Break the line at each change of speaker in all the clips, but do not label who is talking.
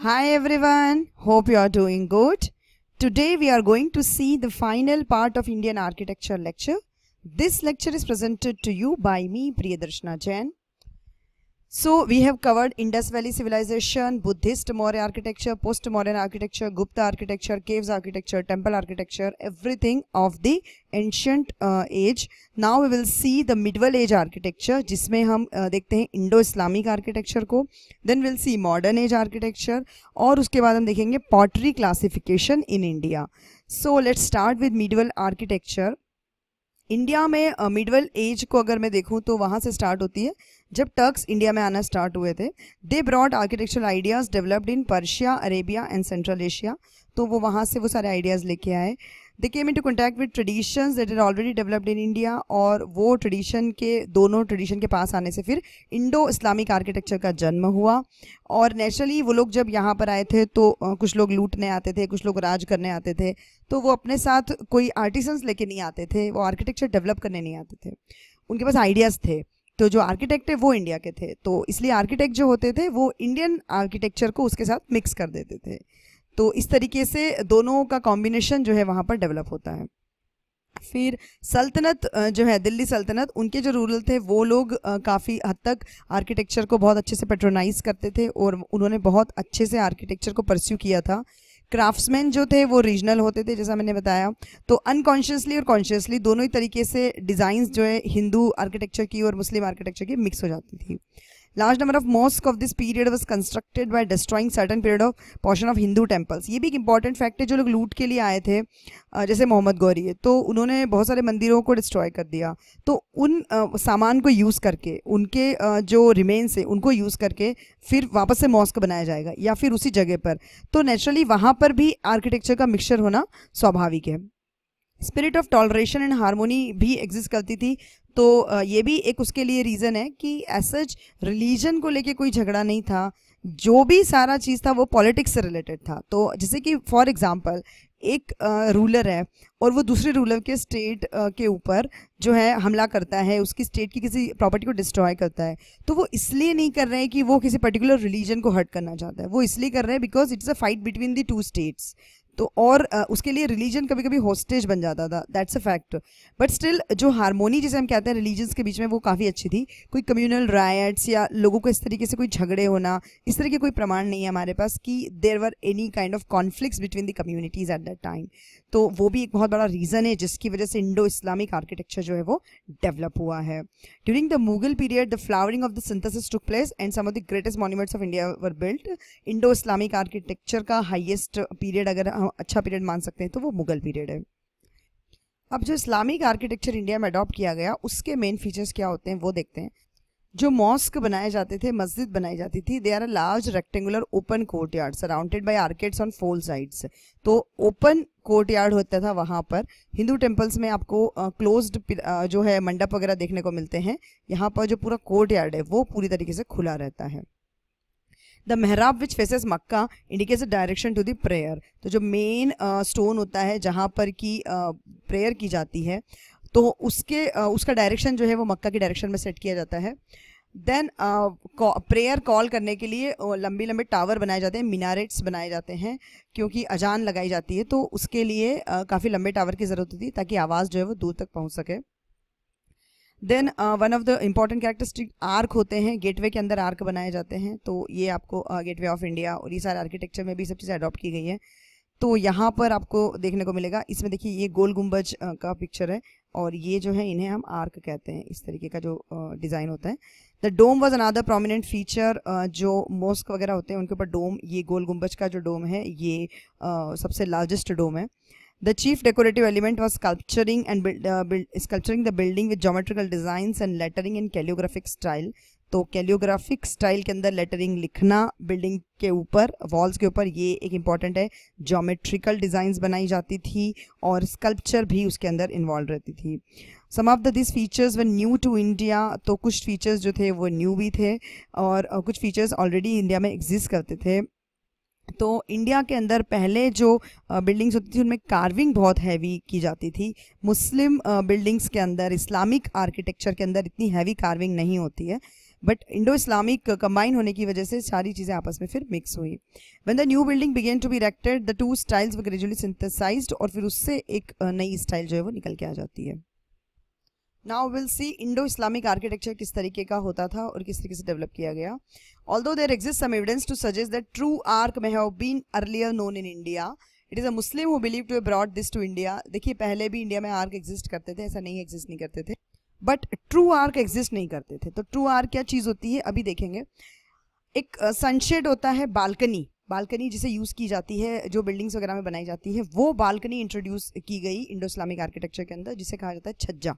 Hi everyone, hope you are doing good. Today we are going to see the final part of Indian architecture lecture. This lecture is presented to you by me, Priyadarshana Jain. So we have covered Indus Valley Civilization, Buddhist Maurya architecture, post-modern architecture, Gupta architecture, caves architecture, temple architecture, everything of the ancient age. Now we will see the medieval age architecture, जिसमें हम देखते हैं Indo-Islamic architecture को. Then we'll see modern age architecture और उसके बाद हम देखेंगे pottery classification in India. So let's start with medieval architecture. India में मिडवल एज को अगर मैं देखूं तो वहाँ से स्टार्ट होती है जब टर्क्स इंडिया में आना स्टार्ट हुए थे. The broad architectural ideas developed in Persia, Arabia and Central Asia. तो वो वहाँ से वो सारे आइडियाज़ लेके आए. They came into contact with traditions that are already developed in India. और वो ट्रेडिशन के दोनों ट्रेडिशन के पास आने से फिर इंडो इस्लामिक आर्किटेक्चर का जन्म हुआ. और नेचुरली वो लोग जब यहाँ पर आए थे तो कुछ लोग लूटने आते थे, कुछ लोग राज करने आते थे. तो वो अपने साथ कोई आर्टिसंस लेके नहीं आते थे, वो आर्किटेक्चर डेवलप करने नहीं आते थे, उनके पास आइडियाज़ थे. तो जो आर्किटेक्ट है वो इंडिया के थे, तो इसलिए आर्किटेक्ट जो होते थे वो इंडियन आर्किटेक्चर को उसके साथ मिक्स कर देते थे. तो इस तरीके से दोनों का कॉम्बिनेशन जो है वहाँ पर डेवलप होता है. फिर सल्तनत जो है दिल्ली सल्तनत, उनके जो रूलर थे वो लोग काफ़ी हद तक आर्किटेक्चर को बहुत अच्छे से पेट्रोनाइज करते थे और उन्होंने बहुत अच्छे से आर्किटेक्चर को परस्यू किया था. क्राफ्ट्समैन जो थे वो रीजनल होते थे, जैसा मैंने बताया. तो अनकॉन्शियसली और कॉन्शियसली दोनों ही तरीके से डिज़ाइंस जो है हिंदू आर्किटेक्चर की और मुस्लिम आर्किटेक्चर की मिक्स हो जाती थी. Large number of mosque of this period was constructed by destroying certain period of portion of Hindu temples. ये भी एक इंपॉर्टेंट फैक्ट है. जो लोग लूट के लिए आए थे जैसे मोहम्मद गौरी है, तो उन्होंने बहुत सारे मंदिरों को डिस्ट्रॉय कर दिया. तो उन सामान को यूज़ करके, उनके जो रिमेन्स है उनको यूज़ करके फिर वापस से मॉस्क बनाया जाएगा या फिर उसी जगह पर. तो नेचुरली वहाँ पर भी आर्किटेक्चर का मिक्सचर होना स्वाभाविक है. Spirit of toleration and harmony भी एग्जिस्ट करती थी. तो ये भी एक उसके लिए रीज़न है कि एसच रिलीजन को लेके कोई झगड़ा नहीं था. जो भी सारा चीज़ था वो पॉलिटिक्स से रिलेटेड था. तो जैसे कि फॉर एग्जांपल एक रूलर है और वो दूसरे रूलर के स्टेट के ऊपर जो है हमला करता है, उसकी स्टेट की किसी प्रॉपर्टी को डिस्ट्रॉय करता है. तो वो इसलिए नहीं कर रहे हैं कि वो किसी पर्टिकुलर रिलीजन को हर्ट करना चाहता है, वो इसलिए कर रहे हैं because it's a fight between the two states. तो और उसके लिए रिलीजन कभी कभी होस्टेज बन जाता था. That's a fact. But still जो हारमोनी जिसे हम कहते हैं रिलीजन्स के बीच में, वो काफ़ी अच्छी थी. कोई कम्युनल रायट्स या लोगों को इस तरीके से कोई झगड़े होना, इस तरह के कोई प्रमाण नहीं है हमारे पास कि there were any kind of conflicts between the communities at that time. तो वो भी एक बहुत बड़ा रीज़न है जिसकी वजह से इंडो इस्लामिक आर्किटेक्चर जो है वो डेवलप हुआ है. During the Mughal period the flowering of the synthesis took place and some of the greatest monuments of India were built. Indo Islamic architecture का हाईएस्ट पीरियड अगर हम अच्छा पीरियड मान सकते हैं तो वो मुगल पीरियड है. अब जो इस्लामिक आर्किटेक्चर इंडिया में अडॉप्ट किया गया उसके मेन फीचर्स क्या होते हैं वो देखते हैं. जो मॉस्क बनाए जाते थे, मस्जिद बनाई जाती थी, they are a large rectangular open courtyard surrounded by arcades on four sides. तो ओपन कोर्टयार्ड होता था वहाँ पर. हिंदू टेम्पल्स में आपको क्लोज्ड जो है मंडप वगैरह देखने को मिलते हैं. यहाँ पर जो पूरा कोर्टयार्ड है वो पूरी तरीके से खुला रहता है. The mihrab which faces Mecca indicates the direction to the prayer. तो जो मेन स्टोन होता है जहाँ पर की प्रेयर की जाती है, तो उसका डायरेक्शन जो है वो मक्का की डायरेक्शन में सेट किया जाता है. देन प्रेयर कॉल करने के लिए लंबे लंबे टावर बनाए जाते हैं, मिनारेट्स बनाए जाते हैं, क्योंकि अजान लगाई जाती है तो उसके लिए काफ़ी लंबे टावर की ज़रूरत होती है ताकि आवाज़ जो है वो दूर तक पहुँच सके. Then one of the important characteristic arch होते हैं, गेटवे के अंदर आर्क बनाए जाते हैं. तो ये आपको गेटवे ऑफ इंडिया और ये सारे आर्किटेक्चर में भी सब चीज़ें अडॉप्ट की गई हैं. तो यहाँ पर आपको देखने को मिलेगा, इसमें देखिए ये गोल गुंबज का पिक्चर है और ये जो है इन्हें हम आर्क कहते हैं. इस तरीके का जो डिज़ाइन होता है. The dome was another prominent feature. जो मॉस्क वगैरह होते हैं उनके ऊपर डोम, ये गोल गुंबज का जो डोम है ये सबसे लार्जेस्ट डोम है. The chief decorative element was sculpturing the building with geometrical designs and lettering in calligraphic style. तो कैलियोग्राफिक स्टाइल के अंदर लेटरिंग लिखना बिल्डिंग के ऊपर, वॉल्स के ऊपर, ये एक इम्पॉर्टेंट है. ज्योमेट्रिकल डिज़ाइंस बनाई जाती थी और स्कल्पचर भी उसके अंदर इन्वॉल्व रहती थी. Some of this features were new to India. तो कुछ फीचर्स जो थे वो न्यू भी थे और कुछ फीचर्स ऑलरेडी इंडिया में एग्जिस्ट करते थे. तो इंडिया के अंदर पहले जो बिल्डिंग्स होती थी उनमें कार्विंग बहुत हैवी की जाती थी. मुस्लिम बिल्डिंग्स के अंदर, इस्लामिक आर्किटेक्चर के अंदर इतनी हैवी कार्विंग नहीं होती है. बट इंडो इस्लामिक कंबाइन होने की वजह से सारी चीज़ें आपस में फिर मिक्स हुई. When the new building began to be erected the two styles were gradually synthesized, और फिर उससे एक नई स्टाइल जो है वो निकल के आ जाती है. Now will see Indo Islamic architecture किस तरीके का होता था और किस तरीके से डेवलप किया गया. Although there exist some evidence to suggest that true arch may have been earlier known in India, it is a Muslim who believe to have brought this to India. देखिए पहले भी इंडिया में arc exist करते थे, ऐसा नहीं exist नहीं करते थे, बट ट्रू आर्क एग्जिस्ट नहीं करते थे. तो ट्रू आर्क क्या चीज़ होती है अभी देखेंगे. एक सनशेड होता है, बालकनी, बालकनी जिसे यूज़ की जाती है जो बिल्डिंग्स वगैरह में बनाई जाती है, वो बालकनी इंट्रोड्यूस की गई इंडो इस्लामिक आर्किटेक्चर के अंदर, जिसे कहा जाता है छज्जा.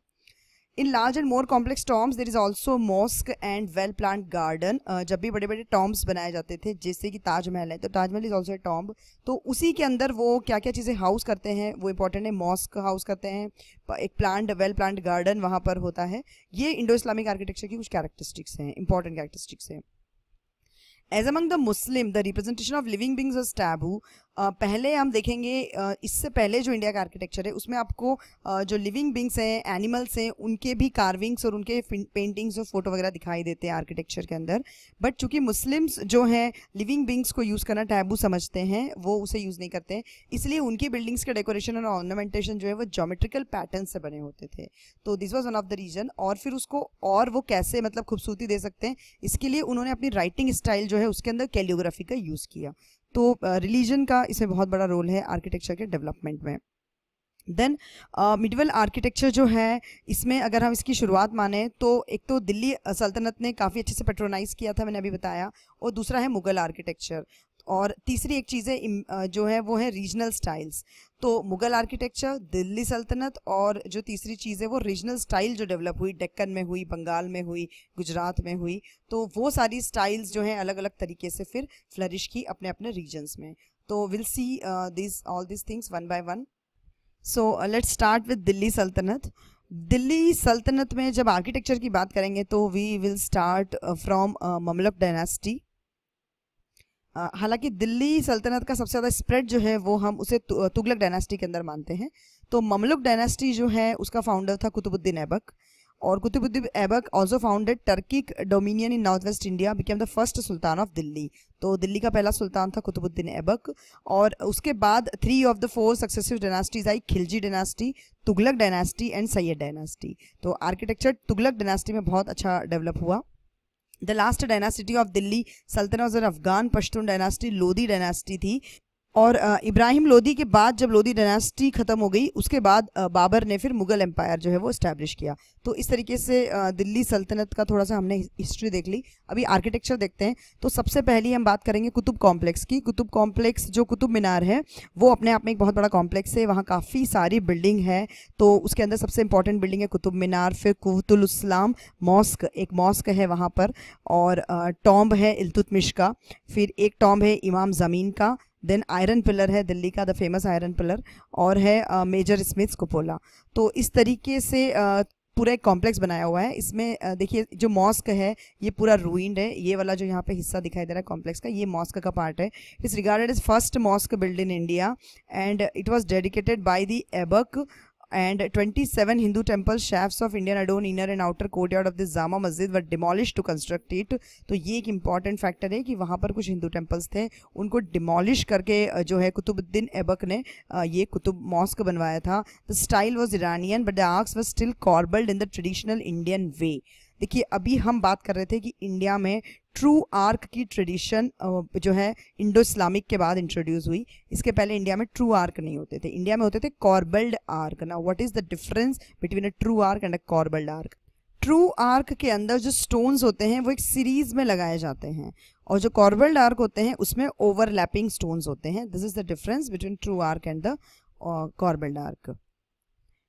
In large and more complex Tom's there is also mosque and well planned garden. जब भी बड़े बड़े टॉम्स बनाए जाते थे, जैसे कि ताजमहल है, तो Taj Mahal is also a tomb, तो उसी के अंदर वो क्या क्या चीज़ें हाउस करते हैं वो इंपॉर्टेंट है. मॉस्क हाउस करते हैं, एक प्लांट वेल प्लान्ड गार्डन वहाँ पर होता है. ये इंडो इस्लामिक आर्किटेक्चर की कुछ कैरेक्टरिस्टिक्स हैं, इंपॉर्टेंट कैरेक्टरिस्टिक्स हैं. As among the Muslim the representation of living beings was taboo. पहले हम देखेंगे, इससे पहले जो इंडिया का आर्किटेक्चर है उसमें आपको जो लिविंग बींग्स हैं, एनिमल्स हैं, उनके भी कार्विंग्स और उनके पेंटिंग्स और फोटो वगैरह दिखाई देते हैं आर्किटेक्चर के अंदर. बट चूंकि मुस्लिम्स जो हैं लिविंग बींग्स को यूज़ करना टैबू समझते हैं, वो उसे यूज़ नहीं करते हैं, इसलिए उनकी बिल्डिंग्स के डेकोरेशन और ऑर्नामेंटेशन जो है वो ज्योमेट्रिकल पैटर्न से बने होते थे. तो this was one of the reason. और फिर उसको और वो कैसे मतलब खूबसूरती दे सकते हैं, इसके लिए उन्होंने अपनी राइटिंग स्टाइल जो है उसके अंदर कैलियोग्राफी का यूज़ किया. तो रिलीजन का इसमें बहुत बड़ा रोल है आर्किटेक्चर के डेवलपमेंट में. देन मिडिवल आर्किटेक्चर जो है, इसमें अगर हम इसकी शुरुआत माने तो एक तो दिल्ली सल्तनत ने काफ़ी अच्छे से पेट्रोनाइज किया था, मैंने अभी बताया, और दूसरा है मुगल आर्किटेक्चर, और तीसरी एक चीज़ है जो है वो है रीजनल स्टाइल्स. तो मुगल आर्किटेक्चर, दिल्ली सल्तनत, और जो तीसरी चीज़ है वो रीजनल स्टाइल जो डेवलप हुई, डेक्कन में हुई, बंगाल में हुई, गुजरात में हुई, तो वो सारी स्टाइल्स जो हैं अलग अलग तरीके से फिर फ्लरिश की अपने अपने रीजन्स में. तो will see this all this things one by one. So let's start with Delhi सल्तनत. दिल्ली सल्तनत में जब आर्किटेक्चर की बात करेंगे तो we will start from Mamluk dynasty. हालांकि दिल्ली सल्तनत का सबसे ज़्यादा स्प्रेड जो है वो हम उसे तुगलक डायनास्टी के अंदर मानते हैं. तो ममलुक डायनास्टी जो है उसका फाउंडर था कुतुबुद्दीन ऐबक, और Qutubuddin Aibak also founded Turkic dominion in north west India, became the first sultan of Delhi. तो दिल्ली का पहला सुल्तान था कुतुबुद्दीन ऐबक. और उसके बाद 3 of the 4 successive dynasties I, Khilji dynasty, Tughlaq dynasty and Syed dynasty. तो आर्किटेक्चर तुगलक डायनास्टी में बहुत अच्छा डेवलप हुआ. The last dynasty of Delhi Sultanate was an Afghan Pashtun dynasty, Lodhi dynasty थी. और इब्राहिम लोधी के बाद जब लोधी डायनास्टी ख़त्म हो गई, उसके बाद बाबर ने फिर मुगल एम्पायर जो है वो इस्टेब्लिश किया. तो इस तरीके से दिल्ली सल्तनत का थोड़ा सा हमने हिस्ट्री देख ली. अभी आर्किटेक्चर देखते हैं. तो सबसे पहली हम बात करेंगे कुतुब कॉम्प्लेक्स की. कुतुब कॉम्प्लेक्स जो कुतुब मीनार है वो अपने आप में एक बहुत बड़ा कॉम्प्लेक्स है, वहाँ काफ़ी सारी बिल्डिंग है. तो उसके अंदर सबसे इंपॉर्टेंट बिल्डिंग है कुतुब मीनार, फिर कुतुल इस्लाम मॉस्क, एक मॉस्क है वहाँ पर, और टॉम्ब है इल्तुतमिश का, फिर एक टॉम्ब है इमाम ज़मीन का, देन आयरन पिलर है दिल्ली का, द फेमस आयरन पिलर, और है मेजर स्मिथ्स कुपोला. तो इस तरीके से पूरा एक कॉम्प्लेक्स बनाया हुआ है. इसमें देखिए जो मॉस्क है ये पूरा रूइंड है. ये वाला जो यहाँ पे हिस्सा दिखाई दे रहा है कॉम्प्लेक्स का, ये मॉस्क का पार्ट है. It's regarded as first mosque build in India and it was dedicated by the Aibak. And 27 Hindu temple shafts of Indian adorn inner and outer courtyard of this Jama Masjid were demolished to construct it. तो ये एक important factor है कि वहाँ पर कुछ Hindu temples थे, उनको डिमोलिश करके जो है कुतुबुद्दीन ऐबक ने ये कुतुब मॉस्क बनवाया था. The style was Iranian but the arches were still corbelled in the traditional Indian way. देखिए अभी हम बात कर रहे थे कि इंडिया में ट्रू आर्क की ट्रेडिशन जो है इंडो इस्लामिक के बाद इंट्रोड्यूस हुई. इसके पहले इंडिया में ट्रू आर्क नहीं होते थे, इंडिया में होते थे कॉर्बल्ड आर्क. ना what is the difference between a true arch and a corbelled arch? True arch के अंदर जो स्टोन्स होते हैं वो एक सीरीज में लगाए जाते हैं, और जो कॉर्बल्ड आर्क होते हैं उसमें ओवरलैपिंग स्टोन्स होते हैं. This is the difference between true arch and the corbelled arch.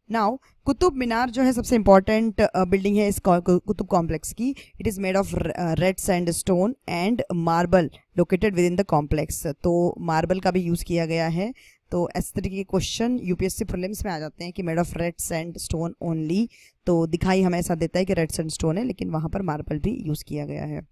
Now Qutub Minar जो है सबसे इंपॉर्टेंट बिल्डिंग है इस कुतुब कॉम्प्लेक्स की. It is made of red sandstone and marble located within the complex. तो मार्बल का भी यूज़ किया गया है. तो इस तरीके के क्वेश्चन यूपीएससी प्रीलिम्स में आ जाते हैं कि made of red sandstone only. तो दिखाई हमें ऐसा देता है कि रेड सैंडस्टोन है, लेकिन वहाँ पर मार्बल भी यूज़ किया गया है.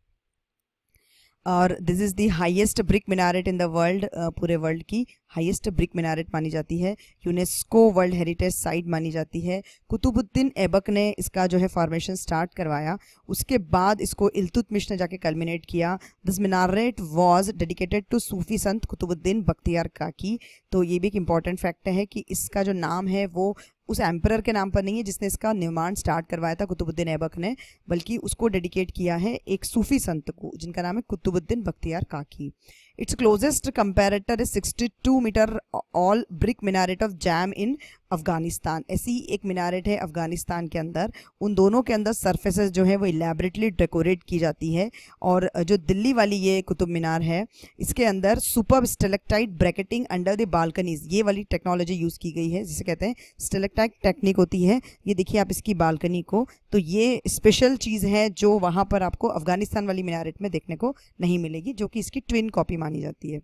और this is the highest brick minaret in the world, पूरे वर्ल्ड की हाईएस्ट ब्रिक मिनारेट मानी जाती है, यूनेस्को वर्ल्ड हेरिटेज साइट मानी जाती है। कुतुबुद्दीन ऐबक ने इसका जो है फॉर्मेशन स्टार्ट करवाया, उसके बाद इसको इल्तुतमिश ने जाके कल्मिनेट किया। दिस मिनारेट वाज डेडिकेटेड टू सूफी संत कुतुबुद्दीन बख्तियार काकी। तो ये भी एक इम्पॉर्टेंट फैक्ट है कि इसका जो नाम है वो उस एम्परर के नाम पर नहीं है जिसने इसका निर्माण स्टार्ट करवाया था कुतुबुद्दीन ऐबक ने, बल्कि उसको डेडिकेट किया है एक सूफी संत को जिनका नाम है Qutbuddin Bakhtiyar Kaki. Its closest comparator is 62 metre all brick minaret of Jam in Afghanistan. ऐसी एक मिनारेट है अफगानिस्तान के अंदर, उन दोनों के अंदर सरफेसेस जो है वो इलेबरेटली डेकोरेट की जाती है। और जो दिल्ली वाली ये कुतुब मीनार है इसके अंदर superb stalactite bracketing under the balconies, ये वाली टेक्नोलॉजी यूज़ की गई है जिसे कहते हैं स्टेलेक्टाइट टेक्निक होती है। ये देखिए आप इसकी बालकनी को, तो ये स्पेशल चीज़ है जो वहाँ पर आपको अफगानिस्तान वाली मिनारेट में देखने को नहीं मिलेगी, जो कि इसकी ट्विन कॉपी मानी जाती है।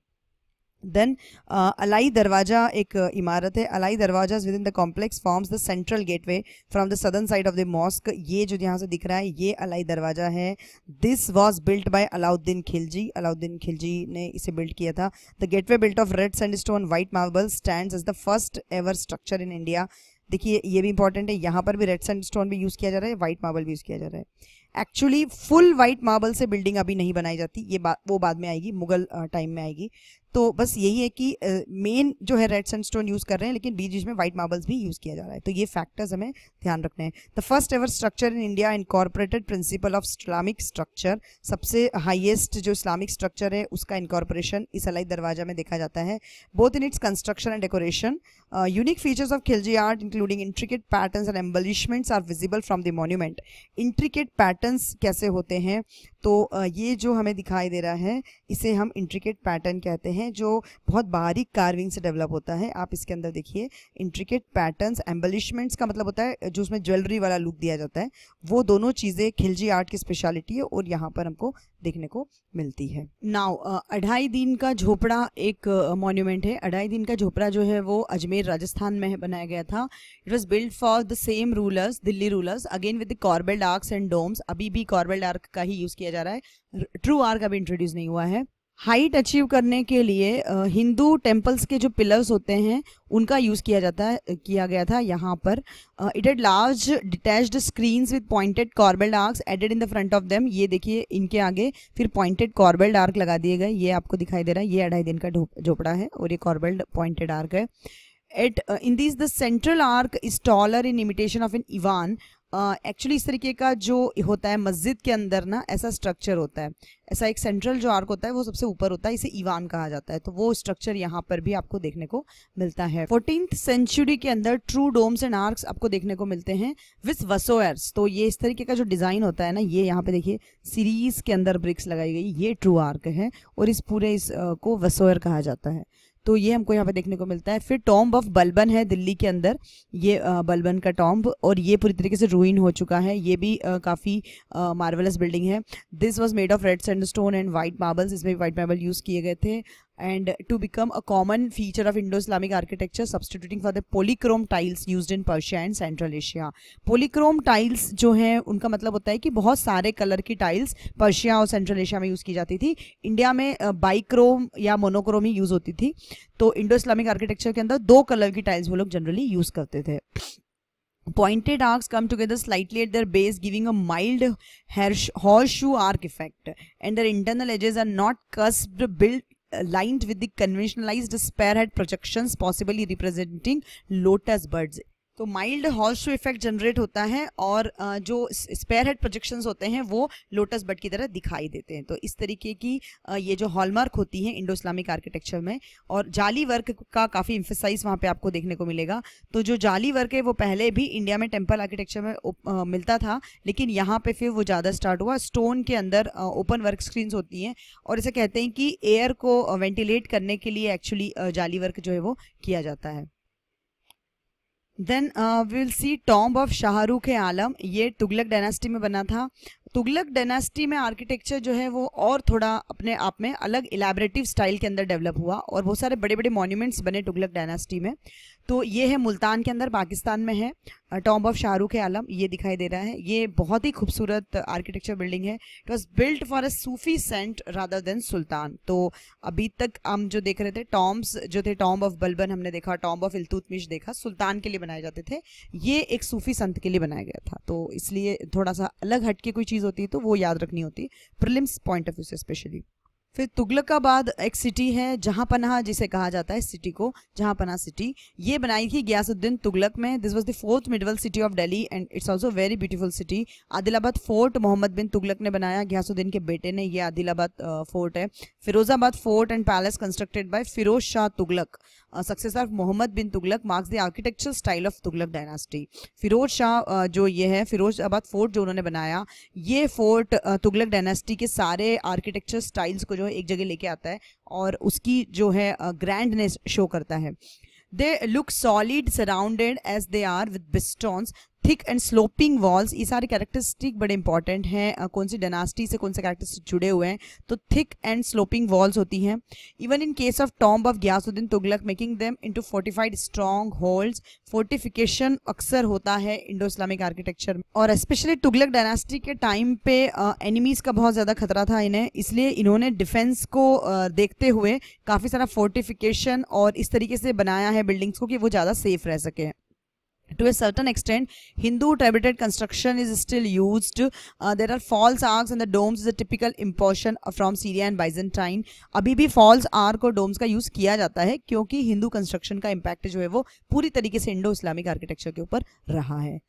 देन अलाई दरवाजा एक इमारत है। अलाई दरवाजा with in the complex forms the central gateway from the southern side of the mosque. ये जो यहाँ से दिख रहा है ये अलाई दरवाजा है। This was built by Alauddin Khilji, Alauddin Khilji ने इसे बिल्ड किया था। The gateway built of red sandstone white marble stands as the first ever structure in India. देखिए ये भी इंपॉर्टेंट है, यहाँ पर भी रेड सैंडस्टोन भी यूज़ किया जा रहा है, वाइट मार्बल भी यूज़ किया जा रहा है। एक्चुअली फुल वाइट मार्बल से बिल्डिंग अभी नहीं बनाई जाती, ये वो बाद में आएगी, मुगल टाइम में आएगी। तो बस यही है कि मेन जो है रेड सैंडस्टोन यूज़ कर रहे हैं, लेकिन बीच बीच में वाइट मार्बल्स भी यूज़ किया जा रहा है। तो ये फैक्टर्स हमें ध्यान रखने हैं। The first ever structure in India incorporated principle of Islamic structure, सबसे हाईएस्ट जो इस्लामिक स्ट्रक्चर है उसका इनकॉर्पोरेशन इस अलाई दरवाजा में देखा जाता है। Both in its construction and decoration unique features of Khilji art including intricate patterns and embellishments are visible from the monument. Intricate patterns कैसे होते हैं, तो ये जो हमें दिखाई दे रहा है इसे हम इंट्रिकेट पैटर्न कहते हैं, जो बहुत बारीक कार्विंग से डेवलप होता है। आप इसके अंदर देखिए इंट्रिकेट पैटर्न्स, एम्बलिशमेंट्स का मतलब होता है जो उसमें ज्वेलरी वाला लुक दिया जाता है, वो दोनों चीज़ें खिलजी आर्ट की स्पेशलिटी है और यहाँ पर हमको देखने को मिलती है। नाउ अढ़ाई दिन का झोपड़ा एक मॉन्यूमेंट है। अढ़ाई दिन का झोपड़ा जो है वो अजमेर राजस्थान में बनाया गया था। It was build for the same rulers, Delhi rulers, again with the corbelled arches and domes. अभी भी कॉर्बेल्ड आर्क का ही यूज़ किया जा रहा है, ट्रू आर्क अभी इंट्रोड्यूस नहीं हुआ है। हाइट अचीव करने के लिए हिंदू टेम्पल्स के जो पिलर्स होते हैं उनका यूज़ किया गया था यहाँ पर। It had large detached screens with pointed corbelled arches added in the front of them. ये देखिए इनके आगे फिर पॉइंटेड कॉर्बेल्ड आर्क लगा दिए गए, ये आपको दिखाई दे रहा है। ये अढ़ाई दिन का झोपड़ा है और ये कॉर्बेल्ड पॉइंटेड आर्क है। in these the central arc is taller in imitation of an Ivan. Actually इस तरीके का जो होता है मस्जिद के अंदर ना ऐसा स्ट्रक्चर होता है, ऐसा एक सेंट्रल जो आर्क होता है वो सबसे ऊपर होता है, इसे इवान कहा जाता है। तो वो स्ट्रक्चर यहाँ पर भी आपको देखने को मिलता है। 14th सेंचुरी के अंदर ट्रू डोम्स एंड आर्क्स आपको देखने को मिलते हैं विथ वसोयर्स। तो ये इस तरीके का जो डिज़ाइन होता है ना, ये यहाँ पे देखिए सीरीज के अंदर ब्रिक्स लगाई गई, ये ट्रू आर्क है और इस पूरे को वसोयर कहा जाता है। तो ये हमको यहाँ पे देखने को मिलता है। फिर टॉम्ब ऑफ बलबन है दिल्ली के अंदर, ये बलबन का टॉम्ब, और ये पूरी तरीके से रूइन हो चुका है। ये भी काफ़ी मार्वेलस बिल्डिंग है। This was made of red sandstone and white marbles, इसमें भी वाइट मार्बल यूज़ किए गए थे। and to become a common feature of Indo-Islamic architecture, substituting for the polychrome tiles used in Persia and Central Asia। polychrome tiles जो हैं उनका मतलब होता है कि बहुत सारे कलर की टाइल्स पर्शिया और सेंट्रल एशिया में यूज़ की जाती थी। इंडिया में बाइक्रोम या मोनोक्रोम ही यूज़ होती थी। तो इंडो इस्लामिक आर्किटेक्चर के अंदर दो कलर की टाइल्स वो लोग जनरली यूज़ करते थे। Pointed arcs come together slightly at their base, giving a mild horseshoe arc effect, and their internal edges are not cusped, built lined with the conventionalized spearhead projections, possibly representing lotus buds। तो mild horseshoe effect generate होता है और जो स्पेयरहेड projections होते हैं वो lotus बड की तरह दिखाई देते हैं। तो इस तरीके की ये जो हॉलमार्क होती है इंडो इस्लामिक आर्किटेक्चर में, और जाली वर्क का काफ़ी एम्फेसाइज वहाँ पे आपको देखने को मिलेगा। तो जो जाली वर्क है वो पहले भी इंडिया में टेम्पल आर्किटेक्चर में मिलता था, लेकिन यहाँ पे फिर वो ज़्यादा स्टार्ट हुआ। स्टोन के अंदर ओपन वर्क स्क्रीन्स होती हैं और इसे कहते हैं कि एयर को वेंटिलेट करने के लिए एक्चुअली जाली वर्क जो है वो किया जाता है। Then will see tomb of Shahrukh Alam, ये तुगलक डायनास्टी में बना था। तुगलक डायनास्टी में आर्किटेक्चर जो है वो और थोड़ा अपने आप में अलग इलेबरेटिव स्टाइल के अंदर डेवलप हुआ और बहुत सारे बड़े बड़े मॉन्यूमेंट्स बने तुगलक डायनास्टी में। तो ये है मुल्तान के अंदर, पाकिस्तान में है, टॉम्ब ऑफ शाहरुख आलम, ये दिखाई दे रहा है। ये बहुत ही खूबसूरत आर्किटेक्चर बिल्डिंग है। It was built for a Sufi saint rather than sultan. तो अभी तक हम जो देख रहे थे टॉम्ब्स जो थे, टॉम्ब ऑफ बलबन हमने देखा, टॉम्ब ऑफ इल्तुतमिश देखा, सुल्तान के लिए बनाए जाते थे। ये एक सूफी संत के लिए बनाया गया था, तो इसलिए थोड़ा सा अलग हटके कोई चीज़ होती है तो वो याद रखनी होती है प्रीलिम्स पॉइंट ऑफ व्यू से स्पेशली। फिर तुगलकाबाद एक सिटी है, जहांपनाह जिसे कहा जाता है सिटी को, जहांपनाह सिटी। ये बनाई थी गयासुद्दीन तुगलक में। This was the 4th medieval city of Delhi and it's also very beautiful city. Adilabad fort Mohammad bin Tughlaq ने बनाया, गयासुद्दीन के बेटे ने। ये आदिलाबाद फोर्ट है। Firozabad fort and palace constructed by Firoz Shah Tughlaq, successor of Mohammad bin Tughlaq, marks the architectural style of Tughlaq dynasty. Firoz Shah जो ये है, फिरोजाबाद फोर्ट जो उन्होंने बनाया, ये फोर्ट तुगलक डायनास्टी के सारे आर्किटेक्चर स्टाइल्स को जो है एक जगह लेके आता है और उसकी जो है ग्रैंडनेस शो करता है। They look solid surrounded as they are with bastions, thick and sloping walls. ये सारे कैरेक्टरिस्टिक बड़े इंपॉर्टेंट हैं, कौन सी डायनास्टी से कौन से कैरेक्टरिस्टिक जुड़े हुए हैं, तो थिक एंड स्लोपिंग वॉल्स होती हैं। Even in case of tomb of Ghiyasuddin Tughlaq, making them into fortified strongholds. Fortification अक्सर होता है इंडो इस्लामिक आर्किटेक्चर में, और स्पेशली तुगलक डायनास्टी के टाइम पे एनिमीज का बहुत ज़्यादा खतरा था इन्हें, इसलिए इन्होंने डिफेंस को देखते हुए काफ़ी सारा फोर्टिफिकेशन और इस तरीके से बनाया है बिल्डिंग्स को कि वो ज़्यादा सेफ रह सके। To a certain extent, Hindu turreted construction is still used. There are false arcs and the domes is a typical importation from Syria and Byzantine. अभी भी false arc और domes का यूज़ किया जाता है क्योंकि हिंदू कंस्ट्रक्शन का इम्पैक्ट जो है वो पूरी तरीके से इंडो इस्लामिक आर्किटेक्चर के ऊपर रहा है।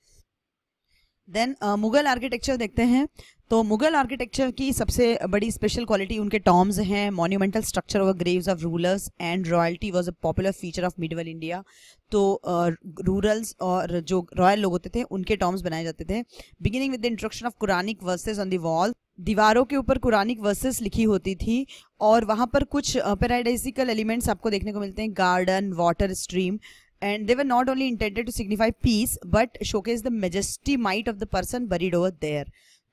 देन मुगल आर्किटेक्चर देखते हैं। तो मुगल आर्किटेक्चर की सबसे बड़ी स्पेशल क्वालिटी उनके टॉम्ब्स हैं। Monumental structure over Graves of rulers and royalty was a popular feature of medieval India. तो रूरल्स और जो रॉयल लोग होते थे उनके टॉम्ब्स बनाए जाते थे। Beginning with the introduction of Quranic verses on the wall, दीवारों के ऊपर कुरानिक वर्सेस लिखी होती थी और वहाँ पर कुछ पैराडाइसिकल एलिमेंट्स आपको देखने को मिलते हैं, garden, water, stream, and they were not only intended to signify peace but showcase the majesty might of the person buried over there।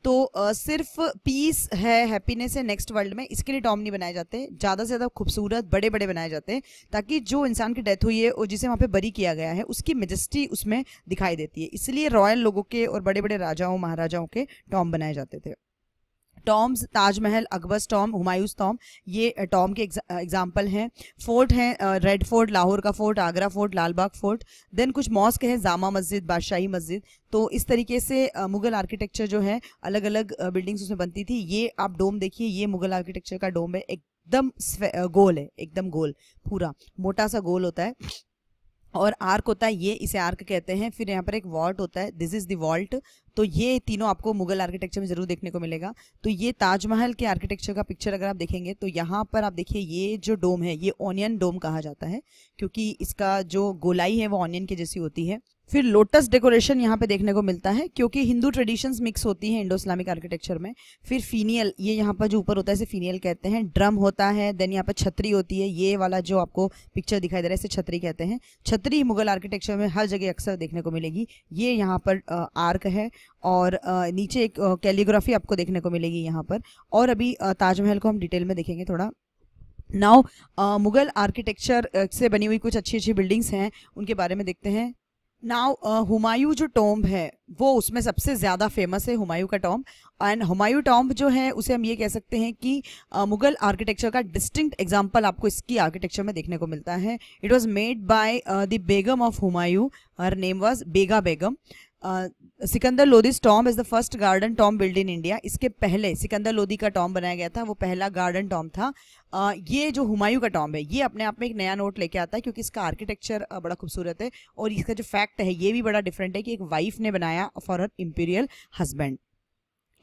तो सिर्फ पीस है, हैप्पीनेस है नेक्स्ट वर्ल्ड में, इसके लिए टॉम नहीं बनाए जाते, ज़्यादा से ज़्यादा खूबसूरत बड़े बड़े बनाए जाते हैं ताकि जो इंसान की डेथ हुई है और जिसे वहाँ पे बरी किया गया है उसकी मेजेस्टी उसमें दिखाई देती है। इसलिए रॉयल लोगों के और बड़े बड़े राजाओं महाराजाओं के टॉम बनाए जाते थे। Tom's, Taj Mahal, Akbar's tomb, Humayun's tomb, ये टॉम्ब के एग्जाम्पल हैं। फोर्ट हैं, रेड फोर्ट, लाहौर का फोर्ट, आगरा फोर्ट, लाल बाग फोर्ट। देन कुछ मॉस्क हैं, जामा मस्जिद, बादशाही मस्जिद। तो इस तरीके से मुगल आर्किटेक्चर जो है अलग अलग बिल्डिंग्स उसमें बनती थी। ये आप डोम देखिए, ये मुगल आर्किटेक्चर का डोम है, एकदम गोल है, एकदम गोल, पूरा मोटा सा गोल होता है और आर्क होता है, ये इसे आर्क कहते हैं। फिर यहाँ पर एक वॉल्ट होता है, दिस इज द वॉल्ट। तो ये तीनों आपको मुगल आर्किटेक्चर में जरूर देखने को मिलेगा। तो ये ताजमहल के आर्किटेक्चर का पिक्चर अगर आप देखेंगे तो यहाँ पर आप देखिए ये जो डोम है ये ऑनियन डोम कहा जाता है क्योंकि इसका जो गोलाई है वो ऑनियन की जैसी होती है। फिर लोटस डेकोरेशन यहाँ पे देखने को मिलता है क्योंकि हिंदू ट्रेडिशंस मिक्स होती हैं इंडो इस्लामिक आर्किटेक्चर में। फिर फीनियल, ये यहाँ पर जो ऊपर होता है इसे फीनियल कहते हैं। ड्रम होता है, देन यहाँ पर छतरी होती है, ये वाला जो आपको पिक्चर दिखाई दे रहा है इसे छतरी कहते हैं। छतरी मुगल आर्किटेक्चर में हर जगह अक्सर देखने को मिलेगी। ये यहाँ पर आर्क है और नीचे एक कैलीग्राफी आपको देखने को मिलेगी यहाँ पर। और अभी ताजमहल को हम डिटेल में देखेंगे थोड़ा। नाउ मुगल आर्किटेक्चर से बनी हुई कुछ अच्छी अच्छी बिल्डिंग्स हैं, उनके बारे में देखते हैं। नाउ हुमायूं जो टॉम्ब है वो उसमें सबसे ज़्यादा फेमस है, हुमायूं का टॉम्ब। एंड हुमायूं टॉम्ब जो है उसे हम ये कह सकते हैं कि मुगल आर्किटेक्चर का डिस्टिंक्ट एग्जांपल आपको इसकी आर्किटेक्चर में देखने को मिलता है। It was made by the Begum of Humayun, her name was Bega Begum. Sikandar Lodi's tomb is the first garden tomb build in India. इसके पहले सिकंदर लोदी का टॉम्ब बनाया गया था, वो पहला गार्डन टॉम्ब था। ये जो हुमायूं का टॉम्ब है ये अपने आप में एक नया नोट लेके आता है क्योंकि इसका आर्किटेक्चर बड़ा खूबसूरत है और इसका जो फैक्ट है ये भी बड़ा डिफरेंट है कि एक वाइफ ने बनाया फॉर हर इंपीरियल हस्बैंड।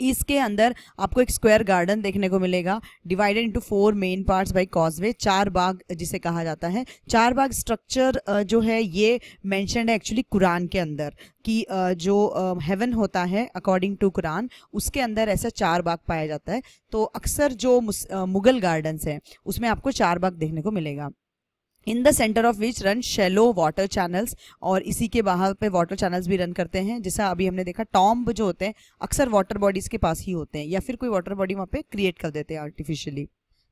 इसके अंदर आपको एक स्क्वायर गार्डन देखने को मिलेगा, divided into 4 main parts bye causeway, 4 बाग जिसे कहा जाता है। 4 बाग स्ट्रक्चर जो है ये मेंशन्ड है एक्चुअली कुरान के अंदर कि जो हेवन होता है अकॉर्डिंग टू कुरान उसके अंदर ऐसा 4 बाग पाया जाता है। तो अक्सर जो मुगल गार्डन्स हैं उसमें आपको 4 बाग देखने को मिलेगा। In the centre of which run shallow water channels, और इसी के बाहर पे वाटर चैनल्स भी रन करते हैं। जैसा अभी हमने देखा टॉम्ब जो होते हैं अक्सर वाटर बॉडीज के पास ही होते हैं, या फिर कोई वाटर बॉडी वहाँ पे क्रिएट कर देते हैं artificially.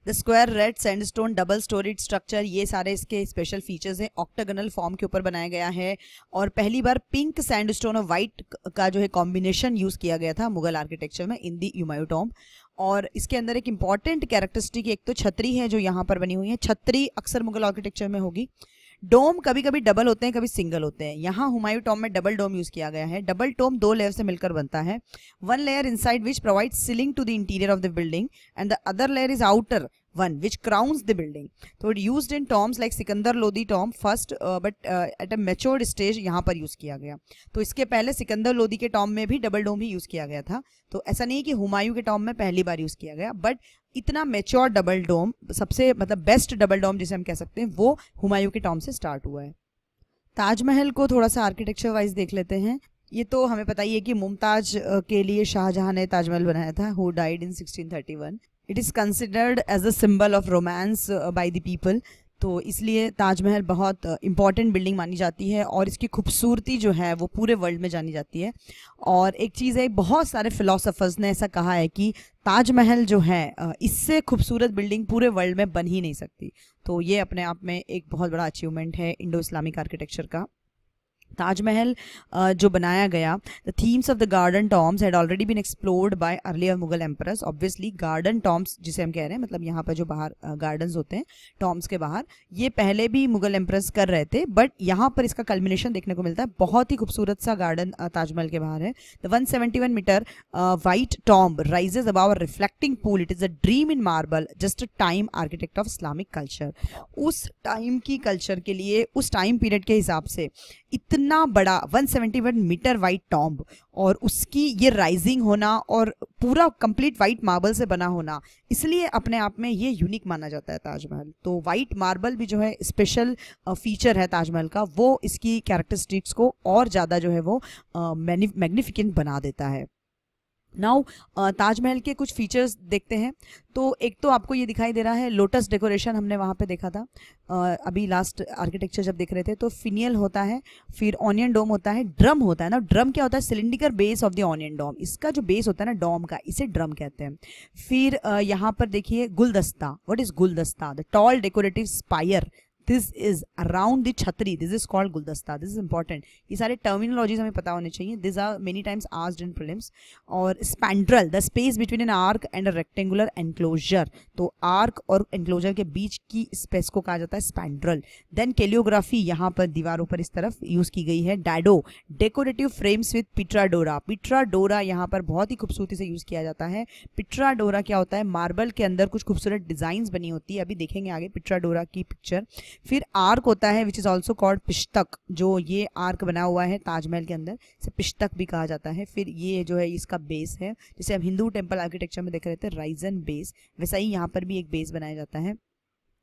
The square red sandstone double storeyed structure, ये सारे इसके स्पेशल फीचर्स हैं। ऑक्टागोनल फॉर्म के ऊपर बनाया गया है, और पहली बार पिंक सैंडस्टोन और वाइट का जो है कॉम्बिनेशन यूज किया गया था मुगल आर्किटेक्चर में इन दी हुमायूं टॉम्ब। और इसके अंदर एक इंपॉर्टेंट कैरेक्टरिस्टिक एक तो छतरी है जो यहाँ पर बनी हुई है। छतरी अक्सर मुगल आर्किटेक्चर में होगी। डोम कभी कभी डबल होते हैं, कभी सिंगल होते हैं। यहाँ हुमायूं टॉम्ब में डबल डोम यूज किया गया है। डबल डोम 2 लेयर से मिलकर बनता है। 1 layer inside which provide ceiling to the interior of the building and the other layer is outer one which crowns the building. So it used in tombs like Sikandar Lodi tomb first, but at a matured stage यहाँ पर use किया गया। तो इसके पहले सिकंदर लोदी के tomb में भी डबल डोम ही यूज किया गया था। तो ऐसा नहीं कि हुमायूं के टॉम्ब में पहली बार यूज किया गया, बट इतना मेच्योर डबल डोम, सबसे मतलब बेस्ट डबल डोम जिसे हम कह सकते हैं, वो हुमायूं के टॉम्ब से स्टार्ट हुआ है। ताजमहल को थोड़ा सा आर्किटेक्चर वाइज देख लेते हैं। ये तो हमें पता ही है कि मुमताज के लिए शाहजहां ने ताजमहल बनाया था, who died in 1631। It is considered as a symbol of romance by the people. तो इसलिए ताजमहल बहुत इंपॉर्टेंट बिल्डिंग मानी जाती है, और इसकी खूबसूरती जो है वो पूरे वर्ल्ड में जानी जाती है। और एक चीज़ है, बहुत सारे फिलोसोफर्स ने ऐसा कहा है कि ताजमहल जो है इससे खूबसूरत बिल्डिंग पूरे वर्ल्ड में बन ही नहीं सकती। तो ये अपने आप में एक बहुत बड़ा अचीवमेंट है इंडो इस्लामिक आर्किटेक्चर का। ताजमहल जो बनाया गया, the themes of the garden tombs had already been explored by earlier Mughal emperors. Obviously garden tombs जिसे हम कह रहे हैं, मतलब यहाँ पर जो बाहर गार्डन्स होते हैं टॉम्स के बाहर, ये पहले भी मुगल एम्परर्स कर रहे थे, बट यहाँ पर इसका कल्मिनेशन देखने को मिलता है। बहुत ही खूबसूरत सा गार्डन ताजमहल के बाहर है। The 171 metre white tomb rises above a reflecting pool. It is a dream in marble, just a time architect of Islamic culture. उस टाइम की कल्चर के लिए, उस टाइम पीरियड के हिसाब से इतना बड़ा 171 मीटर वाइट टॉम्ब, और उसकी ये राइजिंग होना और पूरा कंप्लीट वाइट मार्बल से बना होना, इसलिए अपने आप में ये यूनिक माना जाता है ताजमहल। तो वाइट मार्बल भी जो है स्पेशल फीचर है ताजमहल का, वो इसकी कैरेक्टरिस्टिक्स को और ज़्यादा जो है वो मैग्निफिकेंट बना देता है। नाउ ताजमहल के कुछ फीचर्स देखते हैं। तो एक तो आपको ये दिखाई दे रहा है लोटस डेकोरेशन, हमने वहाँ पे देखा था अभी लास्ट आर्किटेक्चर जब देख रहे थे। तो फिनियल होता है, फिर ऑनियन डोम होता है, ड्रम होता है ना। ड्रम क्या होता है? Cylindrical base of the onion dome. इसका जो बेस होता है ना डोम का, इसे ड्रम कहते हैं। फिर यहाँ पर देखिए guldasta. What is guldasta? The tall decorative spire, this is around the chhatri, this is called guldasta. This is important, ये सारे टर्मिनोलॉजीज हमें पता होने चाहिए। This are many times asked in prelims. और spandrel, the space between an arch and a rectangular enclosure. तो arch और enclosure के बीच की स्पेस को कहा जाता है स्पैंड्रल। देन कैलियोग्राफी, यहाँ पर दीवारों पर इस तरफ यूज की गई है। Dado, decorative frames with pietra dura. Pietra dura यहाँ पर बहुत ही खूबसूरती से यूज किया जाता है। पिट्राडोरा क्या होता है? मार्बल के अंदर कुछ खूबसूरत डिजाइन बनी होती है, अभी देखेंगे आगे पिट्राडोरा की पिक्चर। फिर आर्क होता है विच इज ऑल्सो कॉल्ड पिश्तक। जो ये आर्क बना हुआ है ताजमहल के अंदर, इसे पिश्तक भी कहा जाता है। फिर ये जो है इसका बेस है, जिसे हम हिंदू टेम्पल आर्किटेक्चर में देख रहे थे, राइजन बेस, वैसा ही यहाँ पर भी एक बेस बनाया जाता है।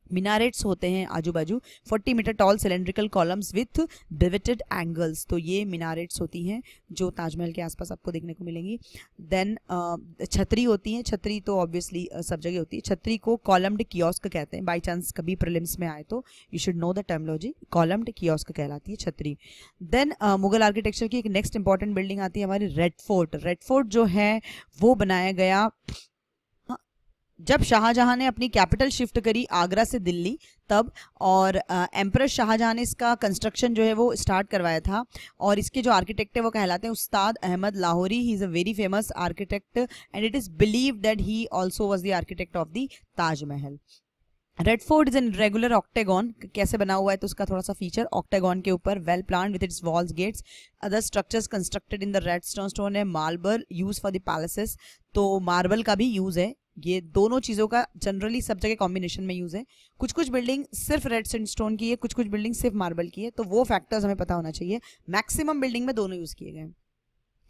मिनारेट्स होते हैं आजू बाजू, 40 metre tall cylindrical columns with divided angles. तो ये मिनारेट्स होती हैं जो ताजमहल के आसपास आपको देखने को मिलेंगी। देन छतरी होती है। छतरी तो ऑब्वियसली सब जगह होती है। छतरी को कॉलम्ड कियोस्क कहते हैं। बाई चांस कभी प्रीलिम्स में आए तो you should know the terminology. Columned kiosk कहलाती है छतरी। देन मुगल आर्किटेक्चर की एक नेक्स्ट इंपॉर्टेंट बिल्डिंग आती है हमारी रेड फोर्ट। रेड फोर्ट जो है वो बनाया गया जब शाहजहां ने अपनी कैपिटल शिफ्ट करी आगरा से दिल्ली तब, और एम्परर शाहजहां ने इसका कंस्ट्रक्शन जो है वो स्टार्ट करवाया था। और इसके जो आर्किटेक्ट है वो कहलाते हैं Ustad Ahmad Lahori. He is a very famous architect and it is believed that he also was the architect of the Taj Mahal. Red Fort is an regular octagon. कैसे बना हुआ है तो उसका थोड़ा सा फीचर, ऑक्टेगॉन के ऊपर, well plan with its walls, gates, other structures constructed in the red stone है। Marble use for the palaces, तो मार्बल का भी यूज है। ये दोनों चीज़ों का जनरली सब जगह कॉम्बिनेशन में यूज़ है। कुछ कुछ बिल्डिंग सिर्फ रेड सैंडस्टोन की है, कुछ कुछ बिल्डिंग सिर्फ मार्बल की है, तो वो फैक्टर्स हमें पता होना चाहिए। मैक्सिमम बिल्डिंग में दोनों यूज़ किए गए हैं।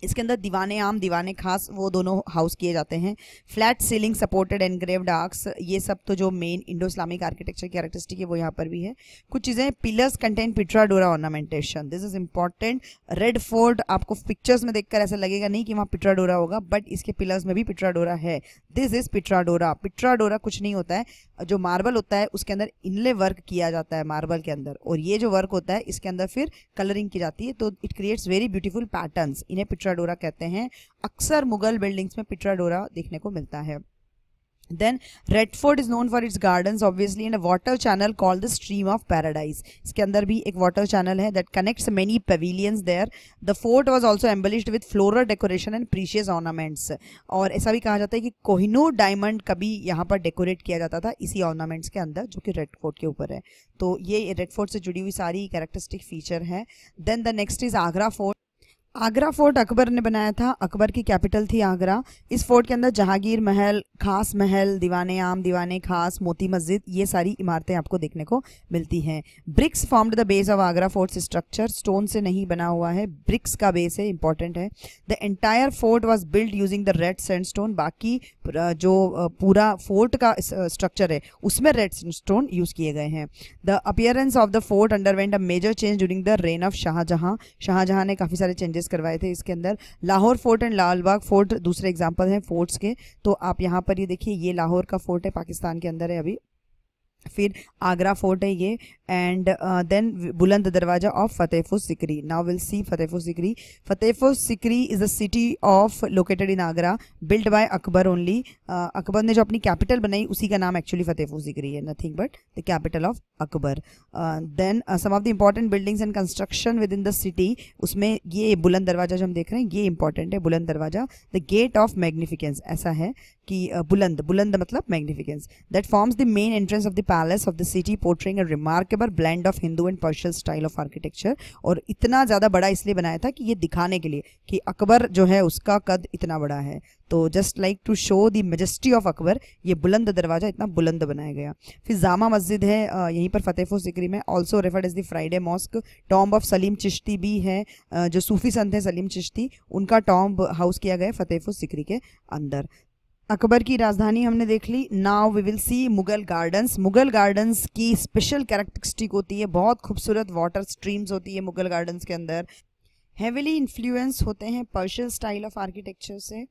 इसके अंदर दीवाने आम दीवाने खास वो दोनों हाउस किए जाते हैं। Flat ceiling supported engraved arcs, ये सब तो जो मेन इंडो इस्लामिक आर्किटेक्चर की कैरेक्टरिस्टिक है वो यहाँ पर भी है। कुछ चीज़ें, पिलर्स कंटेन पिट्रा डोरा ornamentation, this is important. Red fort आपको पिक्चर्स में देखकर ऐसा लगेगा नहीं कि वहाँ पिट्रा डोरा होगा, बट इसके पिलर्स में भी पिट्रा डोरा है। दिस इज पिट्रा डोरा। पिट्रा डोरा कुछ नहीं होता है, जो मार्बल होता है उसके अंदर इनले वर्क किया जाता है मार्बल के अंदर, और ये जो वर्क होता है इसके अंदर फिर कलरिंग की जाती है, तो it creates very beautiful patterns. इन्हें पिट्रा डोरा कहते हैं। अक्सर मुगल बिल्डिंग्स में पिट्रा डोरा देखने को मिलता है। Then Red Fort is known for its gardens obviously and a water channel called the Stream of Paradise. इसके अंदर भी एक water channel है that connects many pavilions there. The fort was also embellished with floral decoration and precious ornaments. और ऐसा भी कहा जाता है कि कोहिनूर डायमंड कभी यहाँ पर डेकोरेट किया जाता था इसी ऑर्नामेंट्स के अंदर, जो कि रेड फोर्ट के ऊपर है। तो ये रेड फोर्ट से जुड़ी हुई सारी कैरेक्टरिस्टिक फीचर है। Then the next is Agra fort. Agra fort Akbar ने बनाया था, अकबर की कैपिटल थी आगरा। इस फोर्ट के अंदर जहांगीर महल, खास महल, दीवाने आम, दीवाने खास, मोती मस्जिद, ये सारी इमारतें आपको देखने को मिलती हैं। Bricks formed the base of Agra fort structure, stone से नहीं बना हुआ है, ब्रिक्स का बेस है, इंपॉर्टेंट है। The entire fort was build using the red sandstone, बाकी जो पूरा फोर्ट का स्ट्रक्चर है उसमें रेड सैंडस्टोन यूज किए गए हैं। The appearance of the fort underwent a major change during the reign of Shahjahan. Shahjahan ने काफ़ी सारे चेंजेस करवाए थे इसके अंदर। Lahore fort and Lalbagh fort दूसरे एग्जांपल हैं फोर्ट्स के। तो आप यहाँ पर ये देखिए, ये लाहौर का फोर्ट है, पाकिस्तान के अंदर है अभी। फिर आगरा फोर्ट है ये, एंड देन बुलंद दरवाजा of Fatehpur Sikri. Now will see Fatehpur Sikri. Fatehpur Sikri is a city of located in Agra, build by Akbar only. Akbar ने जो अपनी कैपिटल बनाई उसी का नाम एक्चुअली फतेहपुर सिकरी है, nothing but the capital of Akbar. Then some of the important buildings and construction within the city, उसमें ये बुलंद दरवाजा जो हम देख रहे हैं ये इंपॉर्टेंट है, बुलंद दरवाजा। द गेट ऑफ मैग्निफिकेंस, ऐसा है कि बुलंद, बुलंद मतलब magnificence, that forms the main entrance of the palace of the city, portraying a remarkable blend of Hindu and Persian style of architecture. और इतना ज़्यादा बड़ा इसलिए बनाया था कि ये दिखाने के लिए कि अकबर जो है उसका कद इतना बड़ा है। तो just like to show the majesty of Akbar, ये बुलंद दरवाजा इतना बुलंद बनाया गया। फिर जामा मस्जिद है यहीं पर फतेहपुर सिकरी में, also referred as the Friday mosque. Tomb of Salim Chishti भी है, जो सूफी संत हैं सलीम चिश्ती, उनका टॉम्ब हाउस किया गया फतेहपुर सिकरी के अंदर। अकबर की राजधानी हमने देख ली। Now we will see Mughal gardens. Mughal gardens की स्पेशल कैरेक्टरिस्टिक होती है, बहुत खूबसूरत वाटर स्ट्रीम्स होती है मुगल गार्डन्स के अंदर, हेविली इन्फ्लुएंस होते हैं पर्शियल स्टाइल ऑफ आर्किटेक्चर से।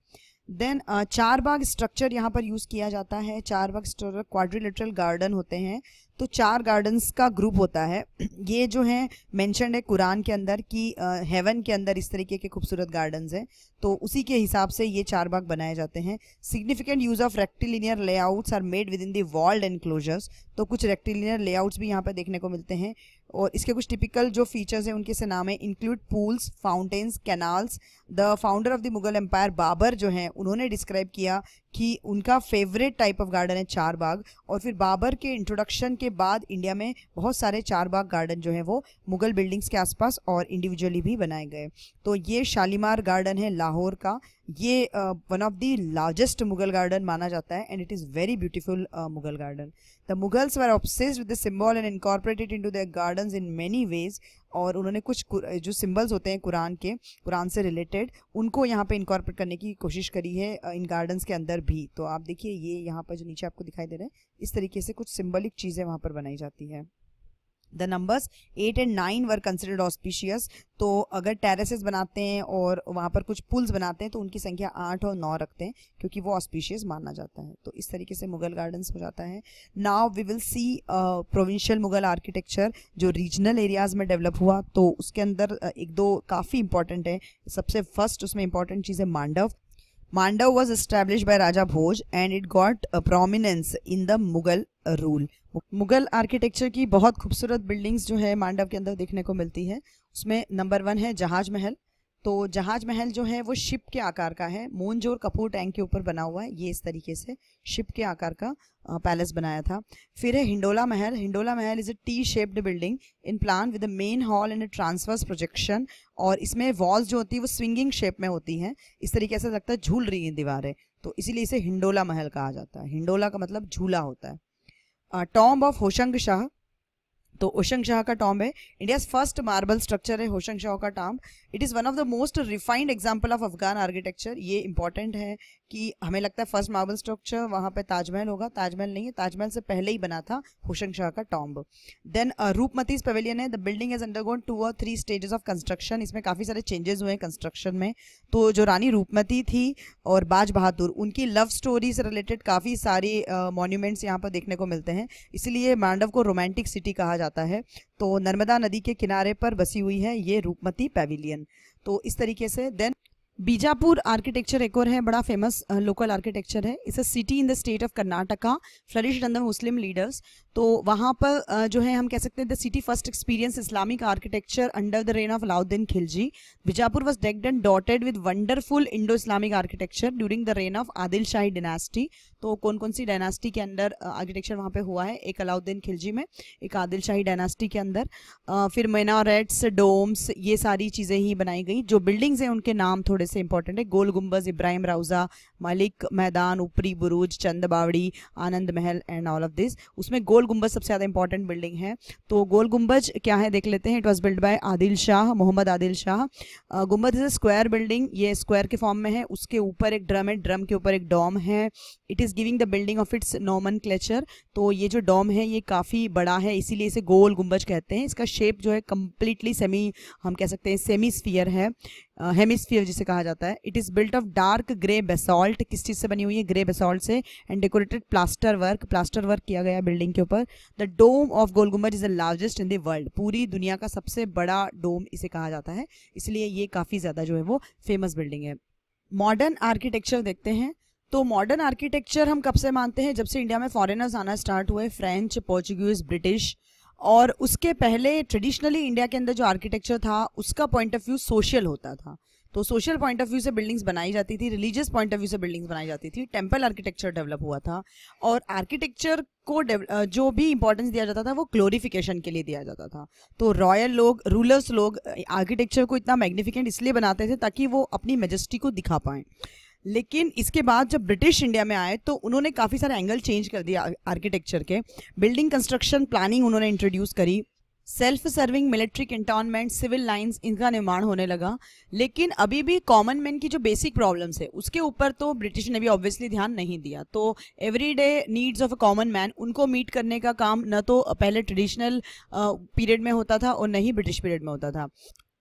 देन चार बाग स्ट्रक्चर यहाँ पर यूज़ किया जाता है। चार बाग स्ट्रक्चर क्वाड्रिलेटरल गार्डन होते हैं, तो चार गार्डन्स का ग्रुप होता है। ये जो है मेंशन्ड है कुरान के अंदर कि हेवन के अंदर इस तरीके के खूबसूरत गार्डन्स हैं, तो उसी के हिसाब से ये चार बाग बनाए जाते हैं। Significant use of rectilinear layouts are made within the walled enclosures, तो कुछ रेक्टिलिनियर लेआउट्स भी यहाँ पर देखने को मिलते हैं। और इसके कुछ टिपिकल जो फीचर्स हैं उनके से नाम है, include pools, fountains, canals. The founder of the Mughal empire Babur जो हैं उन्होंने डिस्क्राइब किया कि उनका फेवरेट टाइप ऑफ गार्डन है चार बाग। और फिर बाबर के इंट्रोडक्शन के बाद इंडिया में बहुत सारे चार बाग गार्डन जो हैं वो मुगल बिल्डिंग्स के आसपास और इंडिविजुअली भी बनाए गए। तो ये शालीमार गार्डन है लाहौर का, ये one of the largest Mughal garden माना जाता है, and it is very beautiful Mughal garden. The Mughals were obsessed with the symbol and incorporated into their gardens in many ways. और उन्होंने कुछ जो सिंबल्स होते हैं कुरान से रिलेटेड, उनको यहाँ पे इनकॉर्पोरेट करने की कोशिश करी है इन गार्डन्स के अंदर भी। तो आप देखिए ये यहाँ पर जो नीचे आपको दिखाई दे रहा है, इस तरीके से कुछ सिंबलिक चीज़ें वहाँ पर बनाई जाती है। The numbers 8 and 9 were considered auspicious, तो अगर टेरेसेस बनाते हैं और वहाँ पर कुछ पुल्स बनाते हैं तो उनकी संख्या 8 और 9 रखते हैं क्योंकि वो ऑस्पिशियस माना जाता है। तो इस तरीके से मुगल गार्डन्स हो जाता है। Now we will see provincial Mughal architecture जो रीजनल एरियाज़ में डेवलप हुआ, तो उसके अंदर एक दो काफ़ी इंपॉर्टेंट है। सबसे फर्स्ट उसमें इंपॉर्टेंट चीज़ है Mandav. Mandav was establish bye Raja Bhoj and it got prominence in the Mughal rule. Mughal architecture की बहुत खूबसूरत बिल्डिंग्स जो है मांडव के अंदर देखने को मिलती है। उसमें नंबर 1 है जहाज महल। तो जहाज महल जो है वो शिप के आकार का है, मोनजोर कपूर टैंक के ऊपर बना हुआ है। ये इस तरीके से शिप के आकार का पैलेस बनाया था। फिर है हिंडोला महल। हिंडोला महल is a T shaped building in plan with a main hall and a transverse projection, और इसमें वॉल्स जो होती है वो स्विंगिंग शेप में होती हैं, इस तरीके से लगता है झूल रही हैं दीवारें, तो इसीलिए इसे हिंडोला महल कहा जाता है। हिंडोला का मतलब झूला होता है। Tomb of Hoshang Shah. तो होशंगशाह का टॉम्ब है, इंडियाज फर्स्ट मार्बल स्ट्रक्चर है होशंगशाह का tomb. It is one of the most refined example of Afghan architecture. ये इंपॉर्टेंट है कि हमें लगता है फर्स्ट मार्बल स्ट्रक्चर वहाँ पे ताजमहल होगा, ताजमहल नहीं है, ताजमहल से पहले ही बना था होशंगशाह का टॉम्ब। देन रूपमतीज पेविलियन है, द बिल्डिंग हैज अंडरगोन 2 और 3 स्टेजेस ऑफ कंस्ट्रक्शन। इसमें काफ़ी सारे चेंजेस हुए हैं कंस्ट्रक्शन में। तो जो रानी रूपमती थी और बाज बहादुर, उनकी लव स्टोरी से रिलेटेड काफ़ी सारी मॉन्यूमेंट्स यहाँ पर देखने को मिलते हैं, इसलिए मांडव को रोमांटिक सिटी कहा जाता है। तो नर्मदा नदी के किनारे पर बसी हुई है ये रूपमती पेविलियन। तो इस तरीके से देन बीजापुर आर्किटेक्चर एक और है, बड़ा फेमस लोकल आर्किटेक्चर है। It's a city in the state of Karnataka, flourished under Muslim leaders. तो वहाँ पर जो है हम कह सकते हैं the city first experience Islamic architecture under the reign of Alauddin Khilji. Bijapur was decked and dotted with wonderful Indo Islamic architecture during the reign of Adil shahi dynasty. तो कौन कौन सी डायनास्टी के अंडर आर्किटेक्चर वहाँ पे हुआ है? एक अलाउद्दीन खिलजी में, एक आदिल शाही डायनास्टी के अंदर। फिर मिनारेट्स, डोम्स, ये सारी चीज़ें ही बनाई गई। जो बिल्डिंग्स हैं उनके नाम थोड़े से इंपॉर्टेंट है, गोल गुम्बज, इब्राहिम रौजा, मलिक मैदान, ऊपरी बुरुज, चंद बावड़ी, आनंद महल एंड ऑल ऑफ दिस। उसमें गोल गुम्बज सबसे ज़्यादा इंपॉर्टेंट बिल्डिंग है। तो गोल गुम्बज क्या है देख लेते हैं। It was build by Adil Shah, Mohammad Adil Shah. Gumbaz is a square building, ये स्क्वायर के फॉर्म में है। उसके ऊपर एक ड्रम है, ड्रम के ऊपर एक डोम है। It is giving the building of its nomenclature. तो ये जो डोम है ये काफ़ी बड़ा है, इसीलिए इसे गोल गुम्बज कहते हैं। इसका शेप जो है कम्प्लीटली सेमी, हम कह सकते हैं सेमी स्फीयर है, हेमिस्फीयर जिसे कहा जाता है। It is built of dark grey basalt, किस चीज़ से बनी हुई है? ग्रे बेसॉल्ट से। एंड डेकोरेटेड प्लास्टर वर्क किया गया बिल्डिंग के ऊपर। द डोम ऑफ गोल गुम्बज is the largest in the world, पूरी दुनिया का सबसे बड़ा डोम इसे कहा जाता है, इसलिए ये काफ़ी ज़्यादा जो है वो फेमस बिल्डिंग है। मॉडर्न आर्किटेक्चर देखते हैं। तो मॉडर्न आर्किटेक्चर हम कब से मानते हैं? जब से इंडिया में फॉरेनर्स आना स्टार्ट हुए, फ्रेंच, पोर्चुगीज, ब्रिटिश। और उसके पहले ट्रेडिशनली इंडिया के अंदर जो आर्किटेक्चर था उसका पॉइंट ऑफ व्यू सोशल होता था। तो सोशल पॉइंट ऑफ व्यू से बिल्डिंग्स बनाई जाती थी, रिलीजियस पॉइंट ऑफ व्यू से बिल्डिंग्स बनाई जाती थी, टेम्पल आर्किटेक्चर डेवलप हुआ था। और आर्किटेक्चर को जो भी इंपॉर्टेंस दिया जाता था वो ग्लोरिफिकेशन के लिए दिया जाता था। तो रॉयल लोग, रूलर्स लोग आर्किटेक्चर को इतना मैग्निफिकेंट इसलिए बनाते थे ताकि वो अपनी मेजेस्टी को दिखा पाएं। लेकिन इसके बाद जब ब्रिटिश इंडिया में आए तो उन्होंने काफ़ी सारे एंगल चेंज कर दिया आर्किटेक्चर के। बिल्डिंग कंस्ट्रक्शन प्लानिंग उन्होंने इंट्रोड्यूस करी, self serving military cantonment, civil lines, इनका निर्माण होने लगा। लेकिन अभी भी कॉमन मैन की जो बेसिक प्रॉब्लम्स है उसके ऊपर तो ब्रिटिश ने भी ऑब्वियसली ध्यान नहीं दिया। तो everyday needs of a common man, उनको मीट करने का काम न तो पहले ट्रेडिशनल पीरियड में होता था और न ही ब्रिटिश पीरियड में होता था।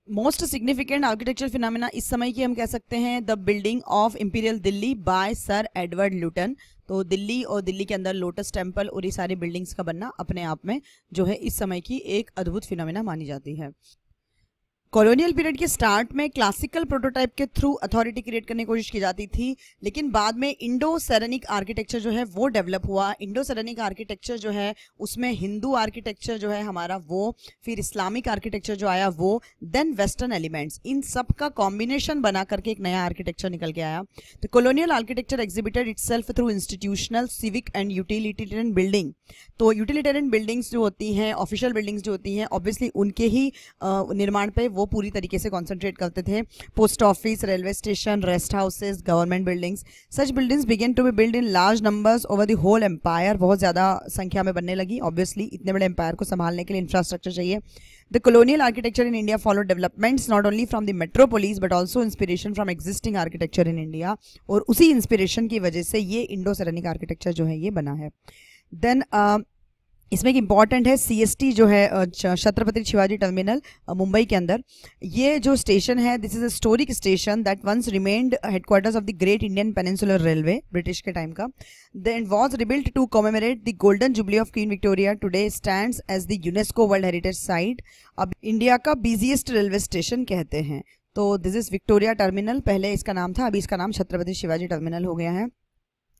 मोस्ट सिग्निफिकेंट आर्किटेक्चर फिनोमेना इस समय की हम कह सकते हैं the building of imperial Delhi by sir Edward Lutyens. तो दिल्ली और दिल्ली के अंदर लोटस टेम्पल और ये सारी बिल्डिंग्स का बनना अपने आप में जो है इस समय की एक अद्भुत फिनोमेना मानी जाती है। कॉलोनियल पीरियड के स्टार्ट में क्लासिकल प्रोटोटाइप के थ्रू अथॉरिटी क्रिएट करने की कोशिश की जाती थी, लेकिन बाद में इंडो सैरेनिक आर्किटेक्चर जो है वो डेवलप हुआ। इंडो सैरेनिक आर्किटेक्चर जो है उसमें हिंदू आर्किटेक्चर जो है हमारा वो, फिर इस्लामिक आर्किटेक्चर जो आया वो, देन वेस्टर्न एलिमेंट्स, इन सब का कॉम्बिनेशन बना करके एक नया आर्किटेक्चर निकल के आया। तो colonial architecture exhibited itself through institutional, civic and utilitarian building. तो यूटिलिटेरियन बिल्डिंग्स जो होती हैं, ऑफिशियल बिल्डिंग्स जो होती हैं, ऑब्वियसली उनके ही निर्माण पे वो पूरी तरीके से कॉन्सेंट्रेट करते थे। Post office, railway station, rest houses, government buildings, such buildings begin to be build in large numbers over the whole empire. बहुत ज़्यादा संख्या में बनने लगी, ऑब्वियसली इतने बड़े एम्पायर को संभालने के लिए इंफ्रास्ट्रक्चर चाहिए। The colonial architecture in India followed developments not only from the metropolis but also inspiration from existing architecture in India। और उसी इंस्पिरेशन की वजह से ये इंडो सैरेनिक आर्किटेक्चर जो है ये बना है। देन इसमें एक इम्पॉर्टेंट है CST जो है छत्रपति शिवाजी टर्मिनल मुंबई के अंदर। ये जो स्टेशन है this is a historic station that once remained headquarters of the great Indian peninsular railway, British के टाइम का। Then was rebuilt to commemorate the golden jubilee of queen Victoria. Today stands as the UNESCO world heritage site. अब India का busiest railway station कहते हैं। तो this is Victoria terminal, पहले इसका नाम था, अभी इसका नाम छत्रपति शिवाजी टर्मिनल हो गया है।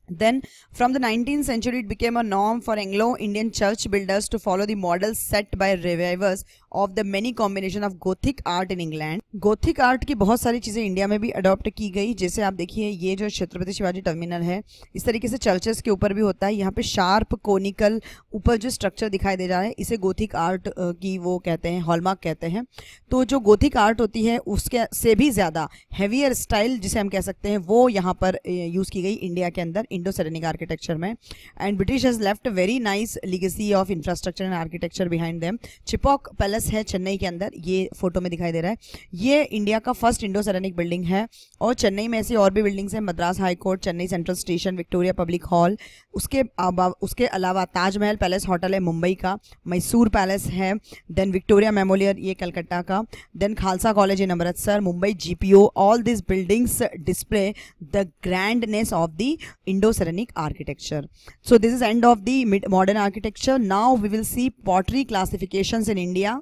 Then from the 19th century it became a norm for Anglo-Indian church builders to follow the models set by revivers of the many combination of Gothic art in England। Gothic art की बहुत सारी चीज़ें India में भी adopt की गई, जैसे आप देखिए ये जो छत्रपति शिवाजी टर्मिनल है इस तरीके से चर्चेस के ऊपर भी होता है। यहाँ पे शार्प कोनिकल ऊपर जो स्ट्रक्चर दिखाई दे रहा है इसे गोथिक आर्ट की वो कहते हैं, हॉलमार्क कहते हैं। तो जो गोथिक आर्ट होती है उसके से भी ज़्यादा हैवियर स्टाइल जिसे हम कह सकते हैं वो यहाँ पर यूज़ की गई इंडिया के अंदर, इंडो सेरेनिक आर्किटेक्चर में। And British has left very nice legacy of infrastructure and architecture behind them. Chepauk palace है चेन्नई के अंदर, ये फोटो में दिखाई दे रहा है। ये इंडिया का फर्स्ट इंडो सेरेनिक बिल्डिंग है और चेन्नई में ऐसी और भी बिल्डिंग्स हैं, Madras High Court, Chennai Central Station, Victoria Public Hall. उसके अलावा ताजमहल पैलेस होटल है मुंबई का, मैसूर पैलेस है, देन विक्टोरिया मेमोरियल ये कलकत्ता का, then Khalsa College in Amritsar, Mumbai GPO. All this buildings display the grandness of the Indo Saracenic architecture. So this is end of the modern architecture. Now we will see pottery classifications in India.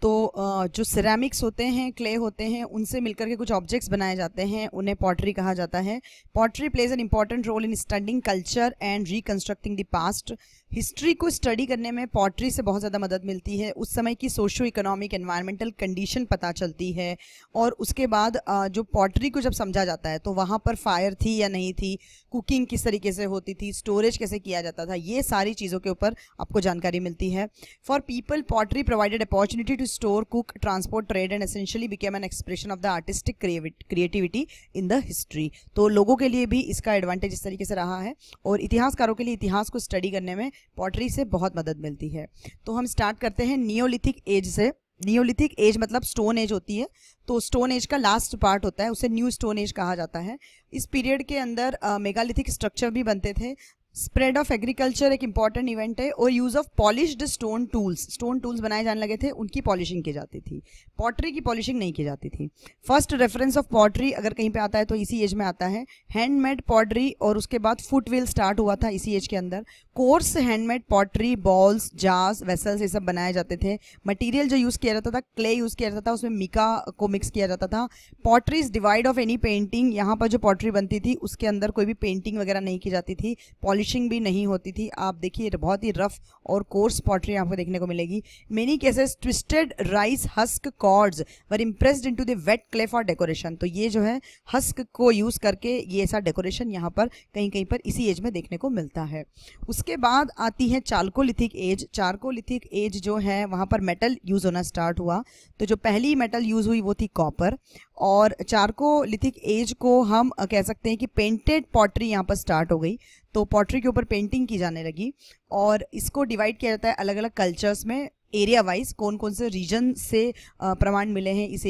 तो जो ceramics होते हैं, clay होते हैं, उनसे मिलकर के कुछ ऑब्जेक्ट्स बनाए जाते हैं, उन्हें पॉटरी कहा जाता है। Pottery plays an important role in studying culture and reconstructing the past. History को स्टडी करने में पॉटरी से बहुत ज़्यादा मदद मिलती है। उस समय की सोशो इकोनॉमिक एनवायरमेंटल कंडीशन पता चलती है और उसके बाद जो पॉटरी को जब समझा जाता है तो वहाँ पर फायर थी या नहीं थी, कुकिंग किस तरीके से होती थी, स्टोरेज कैसे किया जाता था, ये सारी चीज़ों के ऊपर आपको जानकारी मिलती है। For people pottery provided opportunity to store, cook, transport, trade and essentially became an expression of the artistic creativity in the history. तो लोगों के लिए भी इसका एडवांटेज इस तरीके से रहा है और इतिहासकारों के लिए इतिहास को स्टडी करने में पॉटरी से बहुत मदद मिलती है। तो हम स्टार्ट करते हैं नियोलिथिक एज से। नियोलिथिक एज मतलब स्टोन एज होती है, तो स्टोन एज का लास्ट पार्ट होता है, उसे न्यू स्टोन एज कहा जाता है। इस पीरियड के अंदर मेगालिथिक स्ट्रक्चर भी बनते थे। स्प्रेड ऑफ एग्रीकल्चर एक इंपॉर्टेंट इवेंट है और use of polished stone tools बनाए जाने लगे थे, उनकी पॉलिशिंग की जाती थी। पॉटरी की पॉलिशिंग नहीं की जाती थी। फर्स्ट रेफरेंस ऑफ पॉटरी अगर कहीं पे आता है तो इसी एज में आता है। हैंडमेड पॉटरी और उसके बाद फुट व्हील स्टार्ट हुआ था इसी एज के अंदर। Course handmade pottery, balls, jars, vessels ये सब बनाए जाते थे। मटीरियल जो यूज़ किया जाता था क्ले यूज़ किया जाता था, उसमें मिका को मिक्स किया जाता था। Potteries divide of any painting, यहाँ पर जो पॉटरी बनती थी उसके अंदर कोई भी पेंटिंग वगैरह नहीं की जाती थी, पॉलिशिंग भी नहीं होती थी। आप देखिए बहुत ही रफ और कोर्स पॉटरी आपको देखने को मिलेगी। Many cases twisted rice husk chords were impressed into the wait clay for decoration. तो ये जो है हस्क को यूज़ करके ये ऐसा डेकोरेशन यहाँ पर कहीं कहीं पर इसी एज में देखने को मिलता है। उसके बाद आती है चारकोलिथिक एज। चारकोलिथिक एज जो है वहाँ पर मेटल यूज़ होना स्टार्ट हुआ। तो जो पहली मेटल यूज़ हुई वो थी कॉपर और चारकोलिथिक एज को हम कह सकते हैं कि पेंटेड पॉटरी यहाँ पर स्टार्ट हो गई। तो पॉटरी के ऊपर पेंटिंग की जाने लगी और इसको डिवाइड किया जाता है अलग अलग कल्चर्स में एरिया वाइज, कौन कौन से रीजन से प्रमाण मिले हैं इस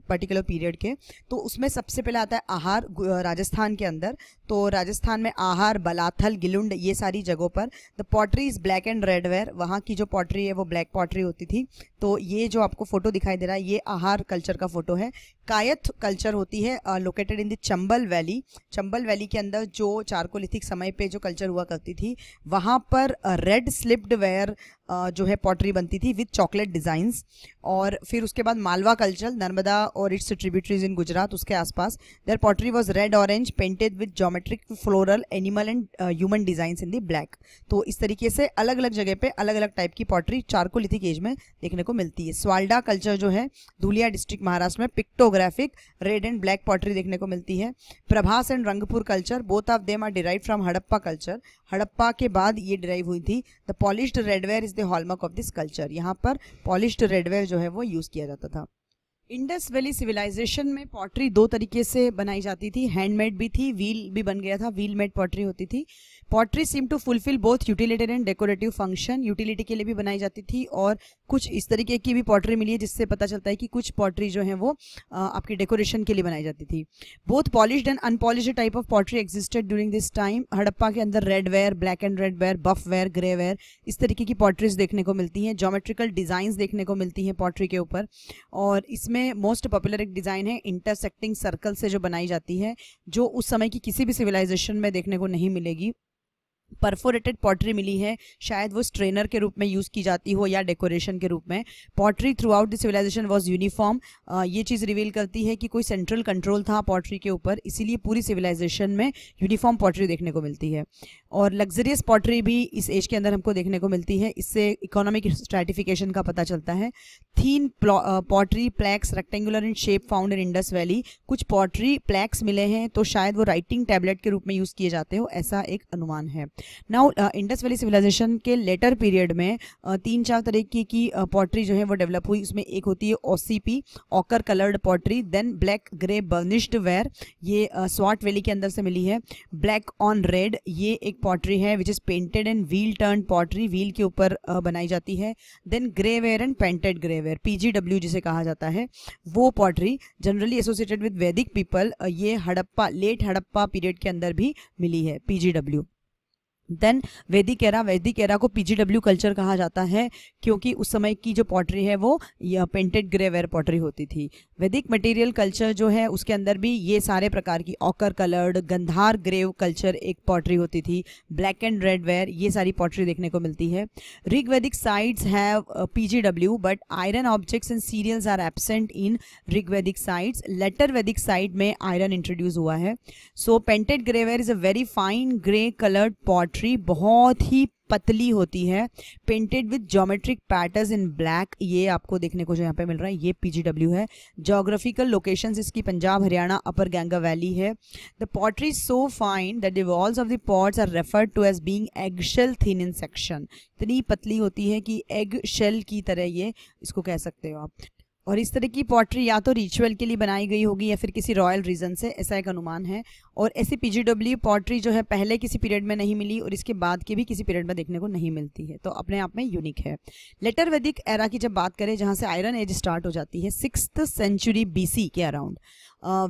पर्टिकुलर पीरियड के। तो उसमें सबसे पहले आता है आहार, राजस्थान के अंदर। तो राजस्थान में आहार, बलाथल, गिलुंड ये सारी जगहों पर the pottery is black and red where, वहाँ की जो पॉटरी है वो ब्लैक पॉटरी होती थी। तो ये जो आपको फोटो दिखाई दे रहा है ये आहार कल्चर का फोटो है। कायथ कल्चर होती है located in the Chambal valley. Chambal valley के अंदर जो चारकोलिथिक समय पे जो कल्चर हुआ करती थी वहाँ पर रेड स्लिप्ड वेयर जो है पॉटरी बनती थी विद चॉकलेट डिज़ाइंस। और फिर उसके बाद मालवा कल्चर, नर्मदा और इट्स ट्रिब्यूटरीज इन गुजरात, उसके आसपास there pottery was red orange painted with geometric floral animal and human designs in the black. तो इस तरीके से अलग अलग जगह पे अलग अलग टाइप की पॉटरी चारकोलिथिक एज में देखने को मिलती है। स्वाल्डा कल्चर जो है धुलिया डिस्ट्रिक्ट महाराष्ट्र में pictographic red and black pottery देखने को मिलती है। Prabhas and Rangpur culture, both of them are derive from Harappa culture. Harappa के बाद ये डिराइव हुई थी। The polished redware is the hallmark of this culture. यहाँ पर पॉलिश्ड रेडवेयर जो है वो यूज किया जाता था। इंडस वैली सिविलाइजेशन में पॉटरी दो तरीके से बनाई जाती थी, हैंडमेड भी थी, व्हील भी बन गया था, व्हील मेड पॉटरी होती थी। Pottery seem to fulfil both utilitarian and decorative function, utility के लिए भी बनाई जाती थी और कुछ इस तरीके की भी पॉटरी मिली है जिससे पता चलता है कि कुछ पॉटरी जो है वो आपकी डेकोरेशन के लिए बनाई जाती थी। Both polished and unpolished type of pottery existed during this time. Harappa के अंदर red ware, black and red ware, buff ware, grey ware इस तरीके की पॉटरीज देखने को मिलती हैं। ज्योमेट्रिकल डिजाइंस देखने को मिलती हैं पॉटरी के ऊपर और इसमें मोस्ट पॉपुलर एक डिज़ाइन है इंटरसेक्टिंग सर्कल से जो बनाई जाती है, जो उस समय की किसी भी सिविलाइजेशन में देखने को नहीं मिलेगी। परफोरेटेड पॉटरी मिली है, शायद वो स्ट्रेनर के रूप में यूज़ की जाती हो या डेकोरेशन के रूप में। Pottery throughout the civilisation was uniform. ये चीज़ रिवील करती है कि कोई सेंट्रल कंट्रोल था पॉटरी के ऊपर, इसीलिए पूरी सिविलाइजेशन में यूनिफॉर्म पॉटरी देखने को मिलती है। और लग्जरियस पॉटरी भी इस एज के अंदर हमको देखने को मिलती है, इससे इकोनॉमिक स्ट्रैटिफिकेशन का पता चलता है। Thin pottery plaques rectangular in shape found in Indus valley. कुछ पॉटरी प्लैक्स मिले हैं तो शायद वो राइटिंग टैबलेट के रूप में यूज़ किए जाते हो, ऐसा एक अनुमान है। नाउ इंडस वैली सिविलाइजेशन के लेटर पीरियड में 3-4 तरीके की पॉटरी जो है वो डेवलप हुई। उसमें एक होती है OCP, ochre coloured pottery, then black grey burnished ware, ये स्वाट वैली के अंदर से मिली है। ब्लैक ऑन रेड, ये एक पॉटरी है which is painted and wheel turn pottery, wheel के ऊपर बनाई जाती है। Then grey ware and painted grey ware, PGW जिसे कहा जाता है, वो pottery generally associated with Vedic people, ये हड़प्पा, लेट हड़प्पा पीरियड के अंदर भी मिली है PGW। देन वैदिक एरा को PGW कल्चर कहा जाता है क्योंकि उस समय की जो पॉटरी है वो पेंटेड ग्रे वेयर पॉटरी होती थी। वैदिक मटेरियल कल्चर जो है उसके अंदर भी ये सारे प्रकार की ochre coloured, Gandhara grave culture एक पॉटरी होती थी, ब्लैक एंड रेड वेयर, ये सारी पॉटरी देखने को मिलती है। Rig Vedic sites have PGW but iron objects and cereals are absent in Rig Vedic sites. Later Vedic site में आयरन इंट्रोड्यूस हुआ है। So painted grey ware is a very fine grey coloured pottery, बहुत ही पतली होती है, painted with geometric patterns in black, ये आपको देखने को जो यहाँ पे मिल रहा है ये PGW है। ज्योग्राफिकल लोकेशंस इसकी पंजाब, हरियाणा, अपर गंगा वैली है। The pottery is so fine that the walls of the pots are referred to as being egg shell thin in section, इतनी पतली होती है कि एग शेल की तरह ये इसको कह सकते हो आप। और इस तरह की पॉटरी या तो रिचुअल के लिए बनाई गई होगी या फिर किसी रॉयल रीजन से, ऐसा एक अनुमान है। और ऐसी PGW पॉटरी जो है पहले किसी पीरियड में नहीं मिली और इसके बाद के भी किसी पीरियड में देखने को नहीं मिलती है, तो अपने आप में यूनिक है। लेटर वैदिक एरा की जब बात करें जहाँ से आयरन एज स्टार्ट हो जाती है 6th सेंचुरी BC के अराउंड,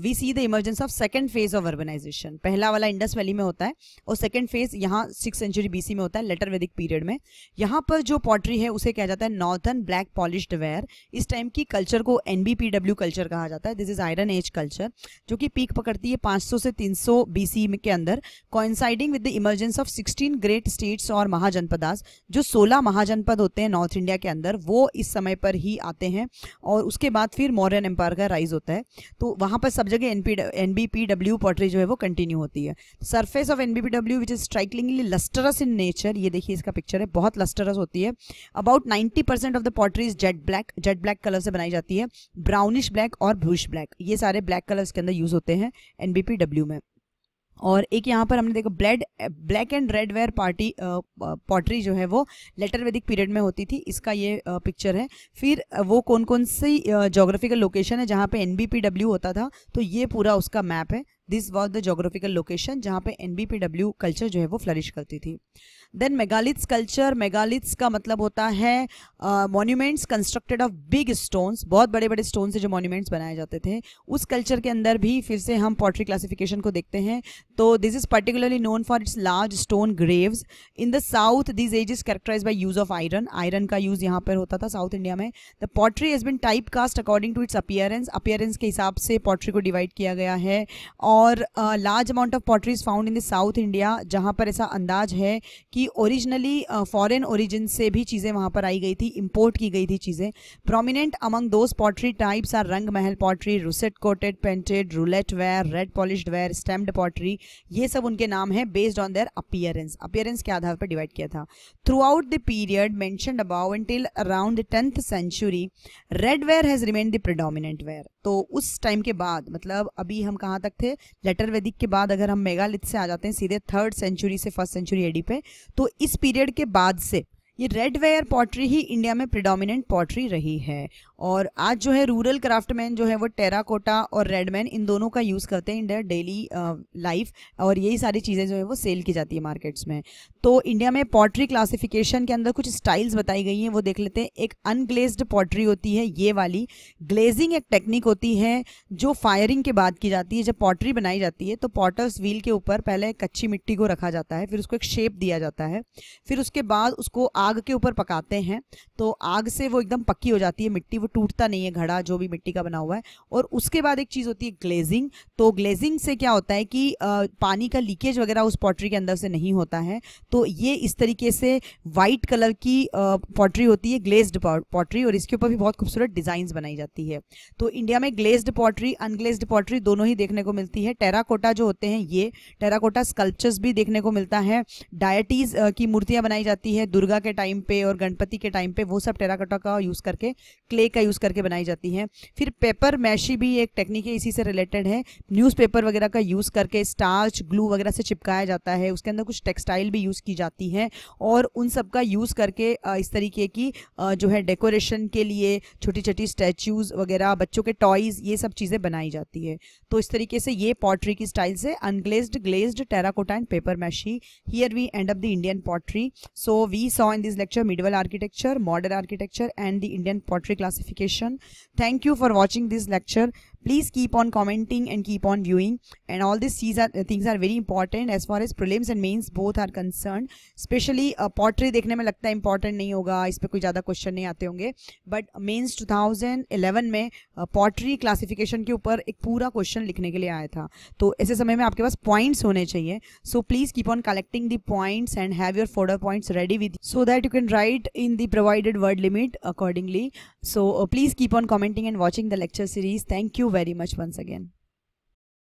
we see the emergence of second phase of urbanisation. पहला वाला इंडस वैली में होता है और सेकंड फेज यहाँ 6th सेंचुरी BC में होता है, लेटर वैदिक पीरियड में। यहाँ पर जो पॉटरी है उसे कहा जाता है नॉर्थर्न ब्लैक पॉलिश्ड वेयर। इस टाइम की कल्चर को NBPW कल्चर कहा जाता है। This is iron age culture जो कि पीक पकड़ती है 500 से 300 BC के अंदर, coinciding with the emergence of 16 great states और महाजनपदास। जो 16 महाजनपद होते हैं नॉर्थ इंडिया के अंदर वो इस समय पर ही आते हैं और उसके बाद फिर मौर्यन एम्पायर का राइज होता है, तो वहाँ पर सब जगह NBPW पॉटरी जो है वो कंटिन्यू होती है। Surface of NBPW which is strikingly lustrous in nature, ये देखिए इसका पिक्चर है, बहुत लस्टरस होती है। About 90% of the pottery is jet black colour से बनाई जाती है। ब्राउनिश ब्लैक और ब्लूइश ब्लैक, ये सारे ब्लैक कलर्स के अंदर यूज होते हैं NBPW में। और एक यहाँ पर हमने देखा black and red where pottery जो है वो लेटर वैदिक पीरियड में होती थी, इसका ये पिक्चर है। फिर वो कौन कौन सी जोग्राफिकल लोकेशन है जहाँ पे NBPW होता था, तो ये पूरा उसका मैप है। This was the geographical location जहाँ पे NBPW कल्चर जो है वो फ्लरिश करती थी। देन मेगालिथ्स कल्चर, मेगालिथ्स का मतलब होता है monuments constructed of big stones, बहुत बड़े बड़े स्टोन से जो मॉन्यूमेंट्स बनाए जाते थे। उस कल्चर के अंदर भी फिर से हम पॉटरी क्लासिफिकेशन को देखते हैं, तो this is particularly known for its large stone graves. In the south this age is characterised by use of iron, iron का यूज यहाँ पर होता था साउथ इंडिया में। The pottery has been type cast according to its appearance के हिसाब से pottery को डिवाइड किया गया है। और large amount of potteries found in the south India, जहाँ पर ऐसा अंदाज है कि ओरिजिनली फॉरेन ओरिजिन से भी चीज़ें वहाँ पर आई गई थी, इंपोर्ट की गई थी चीज़ें। Prominent among those pottery types are Rang Mahal pottery, russet coated, painted, roulette ware, red polished ware, stamped pottery, ये सब उनके नाम है बेस्ड ऑन देयर अपीयरेंस के आधार पर डिवाइड किया था। Through out the period mentioned above until around the 10th century, red ware has remained the predominant ware। तो उस टाइम के बाद, मतलब अभी हम कहाँ तक थे, लेटर वैदिक के बाद अगर हम मेगालिथ से आ जाते हैं सीधे 3rd सेंचुरी से 1st सेंचुरी AD पे, तो इस पीरियड के बाद से ये रेड वेयर पॉटरी ही इंडिया में प्रिडोमिनेंट पॉटरी रही है। और आज जो है रूरल क्राफ्टमैन जो है वो टेराकोटा और रेडमैन इन दोनों का यूज़ करते हैं इन देयर डेली लाइफ, और यही सारी चीज़ें जो है वो सेल की जाती है मार्केट्स में। तो इंडिया में पॉटरी क्लासिफिकेशन के अंदर कुछ स्टाइल्स बताई गई हैं, वो देख लेते हैं। एक अनग्लेज्ड पॉटरी होती है, ये वाली। ग्लेजिंग एक टेक्निक होती है जो फायरिंग के बाद की जाती है। जब पॉटरी बनाई जाती है तो पॉटर्स व्हील के ऊपर पहले कच्ची मिट्टी को रखा जाता है, फिर उसको एक शेप दिया जाता है, फिर उसके बाद उसको आग के ऊपर पकाते हैं, तो आग से वो एकदम पक्की हो जाती है मिट्टी, वो टूटता नहीं है घड़ा जो भी मिट्टी का बना हुआ है। और उसके बाद एक चीज़ होती है ग्लेजिंग। तो ग्लेजिंग से क्या होता है कि पानी का लीकेज वगैरह उस पॉटरी के अंदर से नहीं होता है। तो ये इस तरीके से वाइट कलर की पॉटरी होती है, ग्लेज्ड पॉटरी, और इसके ऊपर भी बहुत खूबसूरत डिजाइंस बनाई जाती है। तो इंडिया में ग्लेज्ड पॉटरी, अनग्लेज्ड पॉटरी दोनों ही देखने को मिलती है। टेराकोटा जो होते हैं, ये टेराकोटा स्कल्पचर्स भी देखने को मिलता है। डायटीज की मूर्तियां बनाई जाती है, दुर्गा के टाइम पे और गणपति के टाइम पे वो सब टेराकोटा का यूज़ करके, क्ले का यूज़ करके बनाई जाती हैं। फिर पेपर मैशी भी एक टेक्निक है, इसी से रिलेटेड है। न्यूज़पेपर वगैरह का यूज़ करके स्टार्च, ग्लू वगैरह से चिपकाया जाता है, उसके अंदर कुछ टेक्सटाइल भी यूज़ की जाती हैं और उन सब का यूज़ करके इस तरीके की जो है डेकोरेशन के लिए छोटी छोटी स्टैच्यूज़ वगैरह, बच्चों के टॉयज़, ये सब चीज़ें बनाई जाती है। तो इस तरीके से ये पॉटरी की स्टाइल से unglazed, glazed, terracotta and papier. Here we end up the Indian pottery. So we saw in this lecture medieval architecture, modern architecture and the Indian pottery classification. Thank you for watching this lecture. Please keep on commenting and keep on viewing, and all these things are very important as far as prelims and mains both are concerned. Especially pottery देखने में लगता है important नहीं होगा, इस पे कोई ज़्यादा क्वेश्चन नहीं आते होंगे, बट मेंस 2011 में pottery classification के ऊपर एक पूरा क्वेश्चन लिखने के लिए आया था। तो ऐसे समय में आपके पास पॉइंट्स होने चाहिए। So please keep on collecting the points and have your fodder points ready with you so that you can write in the provided word limit accordingly. So please keep on commenting and watching the lecture series. Thank you very much once again.